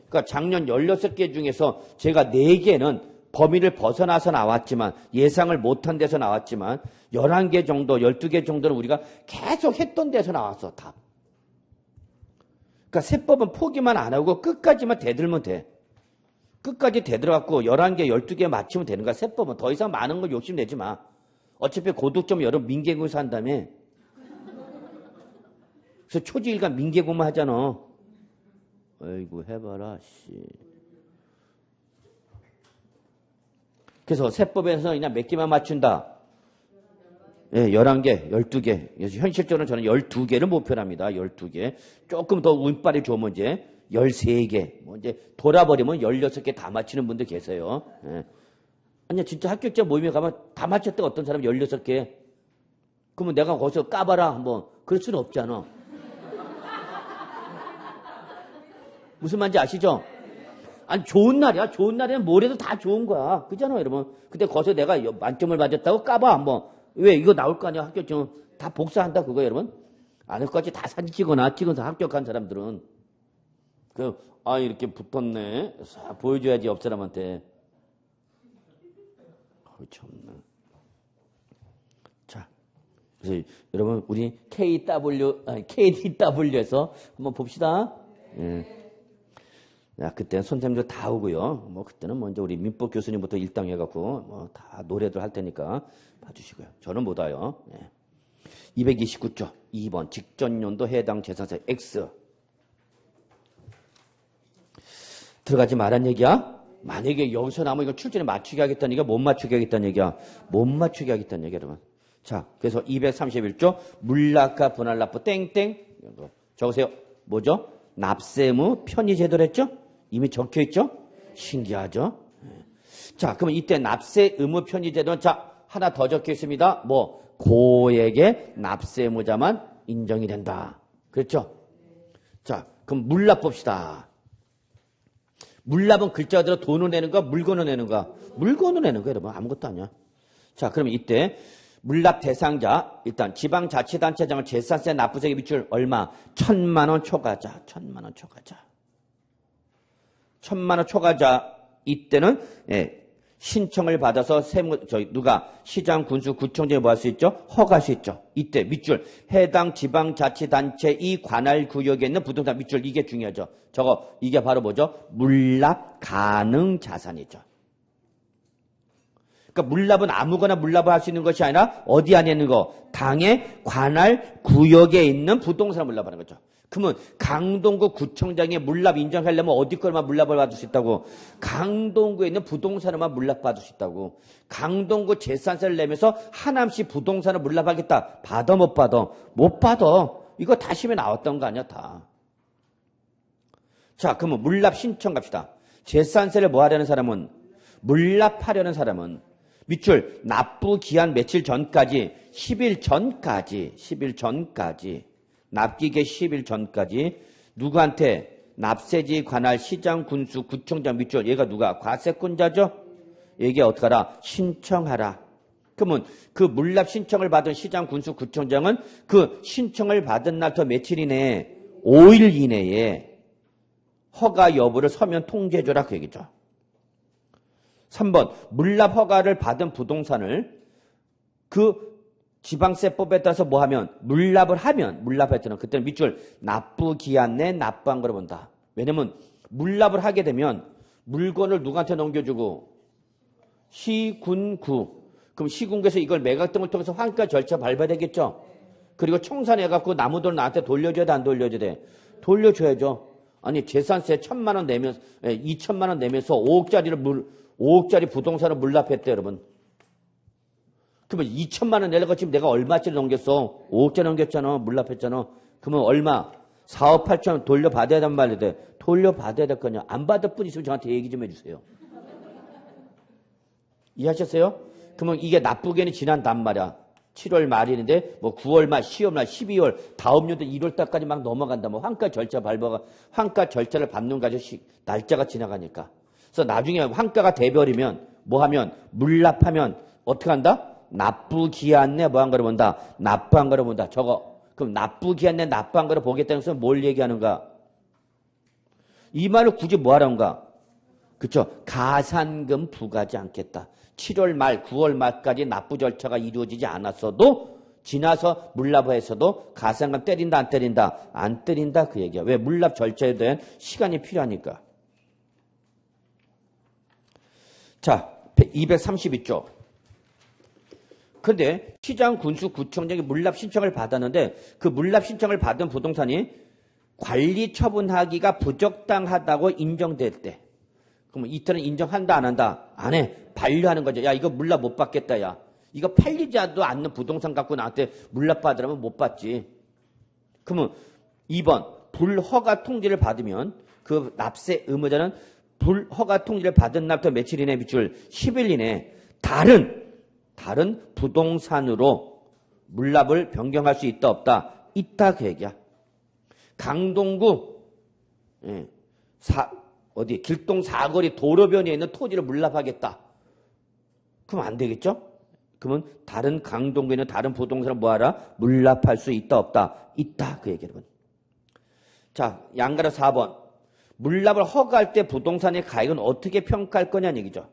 그러니까 작년 16개 중에서 제가 4개는 범위를 벗어나서 나왔지만 예상을 못한 데서 나왔지만 11개 정도, 12개 정도는 우리가 계속 했던 데서 나왔어. 답. 그러니까 세법은 포기만 안 하고 끝까지만 대들면 돼. 끝까지 대들어갖고 11개, 12개 맞추면 되는 거야. 세법은. 더 이상 많은 걸 욕심내지 마. 어차피 고득점 여러 민계공에서 한다며. 그래서 초지일간 민계공만 하잖아. 아이고 해봐라 씨. 그래서 세법에서 그냥 몇 개만 맞춘다. 예, 11개, 12개. 그래서 현실적으로 저는 12개를 목표로 합니다. 12개. 조금 더 운빨이 좋으면 이제 13개. 뭐 이제 돌아버리면 16개 다 맞히는 분들 계세요. 예. 아니, 진짜 합격자 모임에 가면 다 맞췄대, 어떤 사람 16개. 그러면 내가 거기서 까봐라, 한번. 그럴 수는 없잖아. 무슨 말인지 아시죠? 아니, 좋은 날이야. 좋은 날에는 뭘 해도 다 좋은 거야. 그잖아, 여러분. 근데 거기서 내가 만점을 맞았다고 까봐, 한번. 왜? 이거 나올 거 아니야, 합격증. 다 복사한다, 그거, 여러분. 안 할 것까지 다 사진 찍어서 합격한 사람들은. 이렇게 붙었네. 싹 보여줘야지, 옆 사람한테. 참나. 자, 그래서 여러분, 우리 KDW에서 한번 봅시다. 예. 야, 그때는 선생님들 다 오고요. 뭐, 그때는 먼저 우리 민법 교수님부터 일당해갖고, 다 노래들 할 테니까 봐주시고요. 저는 못 와요. 예. 229조, 2번, 직전연도 해당 재산세 X. 들어가지 말란 얘기야? 만약에 여기서 나오면 이거 출전에 맞추게 하겠다는 얘기야? 못 맞추게 하겠다는 얘기야? 못 맞추게 하겠다는 얘기야, 여러분. 자, 그래서 231조, 물납과 분할납부 땡땡. 적으세요. 뭐죠? 납세의무 편의제도를 했죠? 이미 적혀있죠? 신기하죠? 자, 그러면 이때 납세의무 편의제도는 자, 하나 더 적혀있습니다. 뭐, 고액의 납세의무자만 인정이 된다. 그렇죠? 자, 그럼 물납 봅시다. 물납은 글자 그대로 돈을 내는 거야? 물건을 내는 거야? 물건을 내는 거야, 여러분. 아무것도 아니야. 자, 그러면 이때 물납 대상자, 일단 지방자치단체장은 재산세 납부세액 비출 얼마? 1,000만 원 초과자. 1,000만 원 초과자. 1,000만 원 초과자 이때는 신청을 받아서 시장, 군수, 구청장이 뭐 할 수 있죠? 허가할 수 있죠. 이때 밑줄 해당 지방자치단체 이 관할 구역에 있는 부동산 밑줄 이게 중요하죠. 이게 바로 뭐죠? 물납 가능 자산이죠. 그러니까 물납은 아무거나 물납을 할 수 있는 것이 아니라 어디 안에 있는 거? 당의 관할 구역에 있는 부동산을 물납하는 거죠. 그러면 강동구 구청장의 물납 인정하려면 어디 걸만 물납을 받을 수 있다고? 강동구에 있는 부동산을만 물납받을 수 있다고. 강동구 재산세를 내면서 하남시 부동산을 물납하겠다. 받아 못 받아? 못 받아. 이거 다시면 나왔던 거 아니야 다. 자, 그러면 물납 신청 갑시다. 재산세를 뭐 하려는 사람은? 물납하려는 사람은 밑줄 납부 기한 며칠 전까지 10일 전까지 납기계 10일 전까지 누구한테? 납세지 관할 시장, 군수, 구청장 밑줄 얘가 누가? 과세권자죠? 얘게 어떻게 하라? 신청하라. 그러면 그 물납 신청을 받은 시장, 군수, 구청장은 그 신청을 받은 날부터 며칠 이내에 5일 이내에 허가 여부를 서면 통지해줘라 그 얘기죠. 3번 물납 허가를 받은 부동산을 그 지방세법에 따라서 뭐 하면? 물납할 때는 그때는 밑줄 납부 기한 내 납부한 거를 본다. 왜냐면 물납을 하게 되면 물건을 누구한테 넘겨주고? 시군구. 그럼 시군구에서 이걸 매각 등을 통해서 환가 절차 밟아야 되겠죠? 그리고 청산해갖고 남은 돈 나한테 돌려줘야 돼, 안 돌려줘야 돼? 돌려줘야죠. 아니 재산세 1,000만 원 내면서 2,000만 원 내면서 5억짜리 부동산을 물납했대 여러분. 그러면 2,000만 원 내려고 지금 내가 얼마짜리 넘겼어? 5억짜리 넘겼잖아. 물납했잖아. 그러면 얼마? 4억 8천 원 돌려받아야 된단 말이야 돼. 돌려받아야 될 거냐? 안 받을 분 있으면 저한테 얘기 좀 해주세요. 이해하셨어요? 그러면 이게 납부기한이 지난단 말이야. 7월 말인데 뭐 9월 말, 10월 말, 12월 다음 년도 1월 달까지 막 넘어간다. 뭐 환가 절차를 밟는 가지 날짜가 지나가니까. 그래서 나중에 환가가 돼버리면 뭐 하면 물납하면 어떻게 한다? 납부기한 내 뭐 한 거를 본다? 납부한 거를 본다. 저거. 그럼 납부기한 내 납부한 거를 보겠다는 것은 뭘 얘기하는가? 이 말을 굳이 뭐 하라는가? 그쵸? 가산금 부과하지 않겠다. 7월 말, 9월 말까지 납부 절차가 이루어지지 않았어도 지나서 물납부에서도 가산금 때린다 안 때린다? 안 때린다 그 얘기야. 왜? 물납 절차에 대한 시간이 필요하니까. 자, 232조. 근데 시장, 군수, 구청장이 물납 신청을 받았는데 그 물납 신청을 받은 부동산이 관리 처분하기가 부적당하다고 인정될 때 그럼 이때는 인정한다 안 한다? 안 해. 반려하는 거죠. 야 이거 물납 못 받겠다. 야 이거 팔리지도 않는 부동산 갖고 나한테 물납 받으라면 못 받지. 그러면 2번 불허가 통지를 받으면 그 납세 의무자는 불허가 통지를 받은 날부터 며칠 이내 밑줄 10일 이내 다른 부동산으로 물납을 변경할 수 있다 없다? 있다 그 얘기야. 강동구 길동 사거리 도로변에 있는 토지를 물납하겠다. 그럼 안 되겠죠? 그러면 다른 강동구에 있는 다른 부동산을 뭐하라? 물납할 수 있다 없다? 있다 그 얘기 여러분. 자 양가로 4번 물납을 허가할 때 부동산의 가액은 어떻게 평가할 거냐는 얘기죠.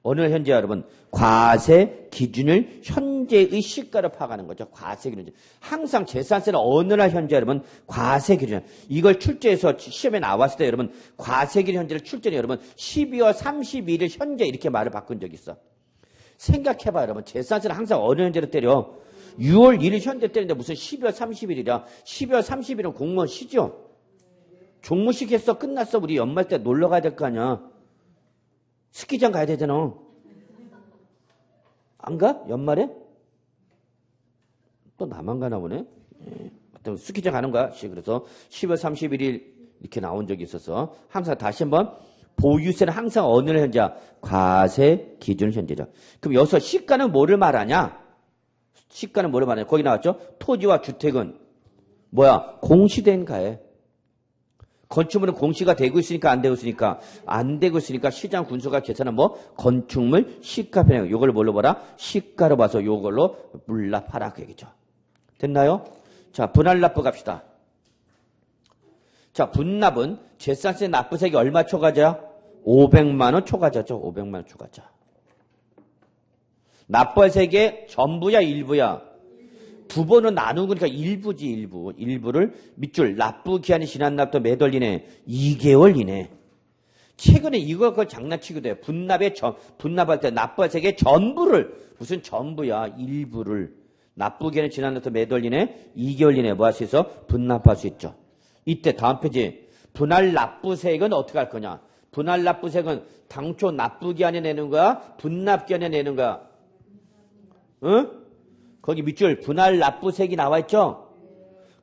어느 현재 여러분 과세 기준을 현재의 시가로 파악하는 거죠. 과세 기준. 항상 재산세는 어느 날 현재 여러분 과세 기준. 이걸 출제해서 시험에 나왔을 때 여러분 과세 기준 현재를 출제는 여러분 12월 31일 현재 이렇게 말을 바꾼 적이 있어. 생각해봐 여러분. 재산세는 항상 어느 현재로 때려? 6월 1일 현재 때리는데 무슨 12월 30일이냐? 12월 30일은 공무원 쉬죠? 종무식 했어 끝났어. 우리 연말 때 놀러 가야 될 거 아니야. 스키장 가야 되잖아. 안 가? 연말에? 또 나만 가나 보네. 스키장 가는 거야. 그래서 10월 31일 이렇게 나온 적이 있어서 항상 다시 한번 보유세는 항상 어느 현재야? 과세 기준 현재죠. 그럼 여기서 시가는 뭐를 말하냐? 시가는 뭐를 말하냐? 거기 나왔죠? 토지와 주택은 뭐야? 공시된 가액. 건축물은 공시가 되고 있으니까 안 되고 있으니까 안 되고 있으니까 시장 군수가 계산은 뭐 건축물 시가 변형 요걸 뭘로 봐라 시가로 봐서 요걸로 물납하라 그 얘기죠. 됐나요? 자 분할 납부 갑시다. 자 분납은 재산세 납부세액이 얼마 초과자야? 500만 원 초과자죠. 500만 원 초과자. 납부할 세액의 전부야 일부야? 두 번은 나누고 그러니까 일부지 일부. 일부를 밑줄 납부 기한이 지난 날부터 몇 월 이내? 2개월 이내. 최근에 이거 그걸 장난치기도 해. 분납할 때 납부할 세액의 전부를 무슨 전부야 일부를 납부 기한이 지난 날부터 몇 월 이내? 2개월 이내 뭐 할 수 있어? 분납할 수 있죠. 이때 다음 페이지 분할 납부세액은 어떻게 할 거냐? 분할 납부세액은 당초 납부 기한에 내는 거야? 분납 기한에 내는 거야? 응? 거기 밑줄 분할 납부세액이 나와 있죠?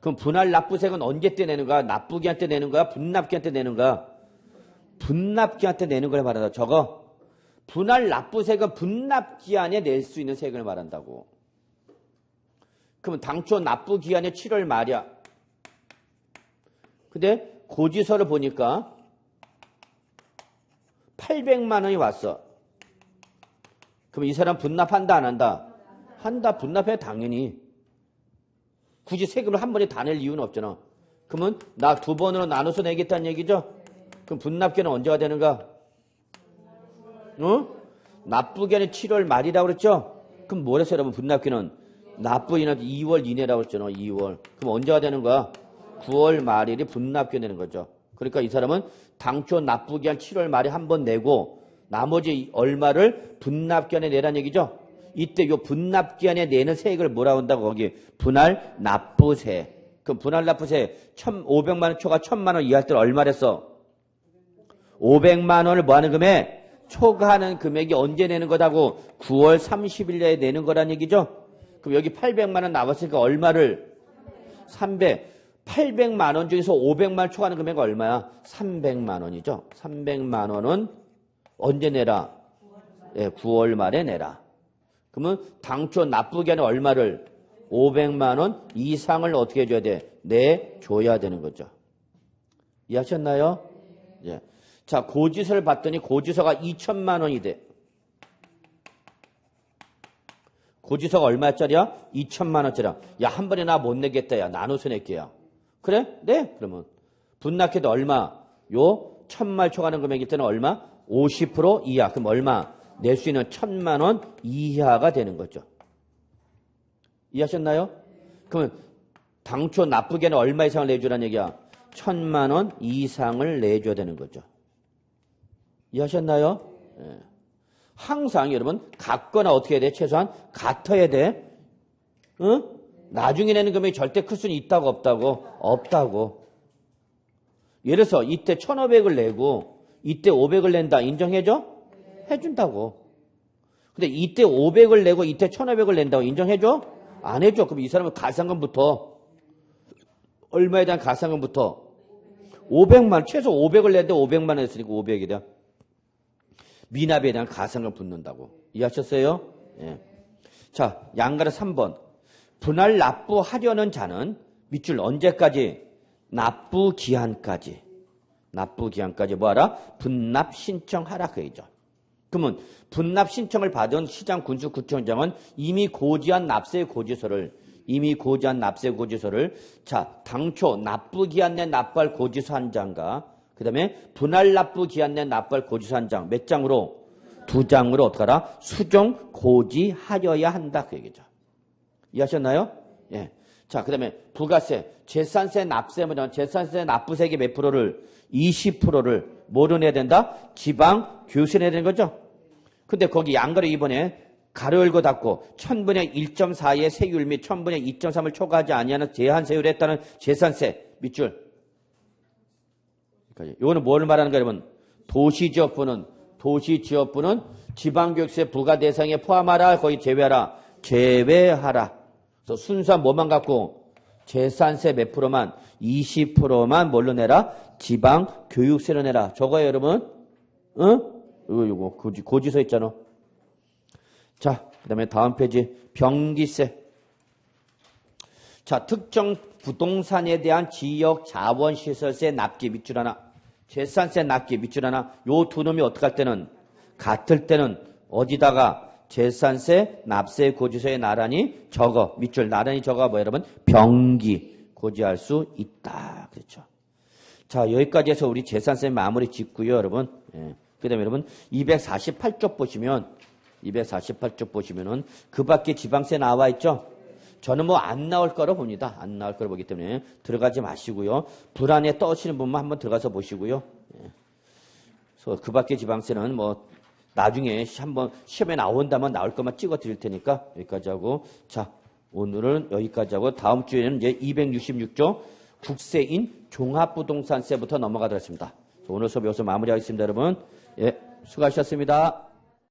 그럼 분할 납부세액은 언제 때 내는 거야? 납부기한 때 내는 거야? 분납기한 때 내는 거야? 분납기한 때 내는 걸 말한다. 저거 분할 납부세액은 분납기한에 낼 수 있는 세액을 말한다고. 그러면 당초 납부기한이 7월 말이야. 근데 고지서를 보니까 800만 원이 왔어. 그럼 이 사람 분납한다 안 한다? 한다. 분납해 당연히. 굳이 세금을 한 번에 다 낼 이유는 없잖아. 그러면 나 두 번으로 나눠서 내겠다는 얘기죠? 그럼 분납기한은 언제가 되는가? 납부기한이 7월 말이라고 그랬죠? 그럼 뭐랬어요 여러분 분납기는? 납부기한은 2월 이내라고 했잖아. 2월. 그럼 언제가 되는 거야? 9월 말일이 분납기한 되는 거죠. 그러니까 이 사람은 당초 납부기한 7월 말에 한 번 내고 나머지 얼마를 분납기한에 내라는 얘기죠? 이때 요 분납기한에 내는 세액을 뭐라고 한다고 거기 분할 납부세. 그럼 분할 납부세 500만 원 초과 1000만 원 이하일 때는 얼마랬어? 500만 원을 뭐 하는 금액? 초과하는 금액이 언제 내는 거다고? 9월 30일에 내는 거란 얘기죠? 그럼 여기 800만 원 나왔으니까 얼마를? 800만 원 중에서 500만 원 초과하는 금액은 얼마야? 300만 원이죠. 300만 원은 언제 내라? 네, 9월 말에 내라. 그러면 당초 납부기한에 얼마를? 500만 원 이상을 어떻게 해줘야 돼? 내줘야 되는 거죠. 이해하셨나요? 예. 자, 고지서를 봤더니 고지서가 2천만 원이 돼. 고지서가 얼마짜리야? 2천만 원짜리야. 야, 한 번에 나 못 내겠다. 야, 나눠서 낼게야. 그래? 네? 그러면 분납해도 얼마? 요 1,000만 초과하는 금액일 때는 얼마? 50% 이하. 그럼 얼마? 낼 수 있는 1,000만 원 이하가 되는 거죠. 이해하셨나요? 그러면 당초 납부계는 얼마 이상을 내주라는 얘기야? 1,000만 원 이상을 내줘야 되는 거죠. 이해하셨나요? 예. 항상 여러분 같거나 어떻게 해야 돼? 최소한 같아야 돼. 응? 나중에 내는 금액이 절대 클 수는 있다고 없다고? 없다고. 예를 들어서 이때 1,500을 내고 이때 500을 낸다. 인정해줘? 해준다고. 근데 이때 500을 내고 이때 1,500을 낸다고 인정해줘? 안 해줘. 그럼 이 사람은 가상금부터 얼마에 대한 가상금부터 500만, 최소 500을 내는데 500만 원 했으니까 500이다. 미납에 대한 가상금 붙는다고. 이해하셨어요? 예. 자, 양가로 3번. 분할 납부하려는 자는 밑줄 언제까지? 납부기한까지. 납부기한까지 뭐하라? 분납 신청하라 그 얘기죠. 그러면 분납 신청을 받은 시장 군수구청장은 이미 고지한 납세 고지서를 자, 당초 납부기한 내 납부할 고지서 한 장과 그 다음에 분할 납부기한 내 납부할 고지서 한 장 몇 장으로? 2장으로 어떡하라? 수정 고지하여야 한다 그 얘기죠. 이해하셨나요? 예. 자, 그 다음에 부가세, 재산세 납세면 재산세 납부세액의 몇 프로를? 20%를 뭐로 내야 된다? 지방 교육세 내야 되는 거죠. 근데 거기 양가로 이번에 가로 열고 닫고 1000분의 1.4의 세율 및 1000분의 2.3을 초과하지 아니하는 제한세율에 따른 재산세 밑줄. 이거는 뭘 말하는 거예요, 여러분? 도시지역부는 지방교육세 부과 대상에 포함하라, 거의 제외하라. 그래서 순수한 뭐만 갖고? 재산세 몇 프로만? 20%만 뭘로 내라? 지방교육세로 내라. 저거예요, 여러분? 응? 이거 고지서 있잖아. 자, 그 다음에 다음 페이지 병기세. 자, 특정 부동산에 대한 지역 자원시설세 납기 밑줄 하나, 재산세 납기 밑줄 하나. 요 두 놈이 어떻게 할 때는 같을 때는 어디다가 재산세 납세 고지서에 나란히 적어. 밑줄 나란히 적어 뭐 여러분? 병기 고지할 수 있다. 그렇죠. 자, 여기까지 해서 우리 재산세 마무리 짓고요, 여러분. 예. 그 다음에 여러분 248쪽 보시면 은 그 밖에 지방세 나와 있죠? 저는 뭐 안 나올 거로 봅니다. 안 나올 거로 보기 때문에 들어가지 마시고요. 불안에 떠시는 분만 한번 들어가서 보시고요. 예. 그래서 그 밖에 지방세는 뭐 나중에 한번 시험에 나온다면 나올 것만 찍어 드릴 테니까 여기까지 하고, 자, 오늘은 여기까지 하고 다음 주에는 이제 266조 국세인 종합부동산세부터 넘어가도록 하겠습니다. 오늘 수업 여기서 마무리하겠습니다, 여러분. 예, 수고하셨습니다.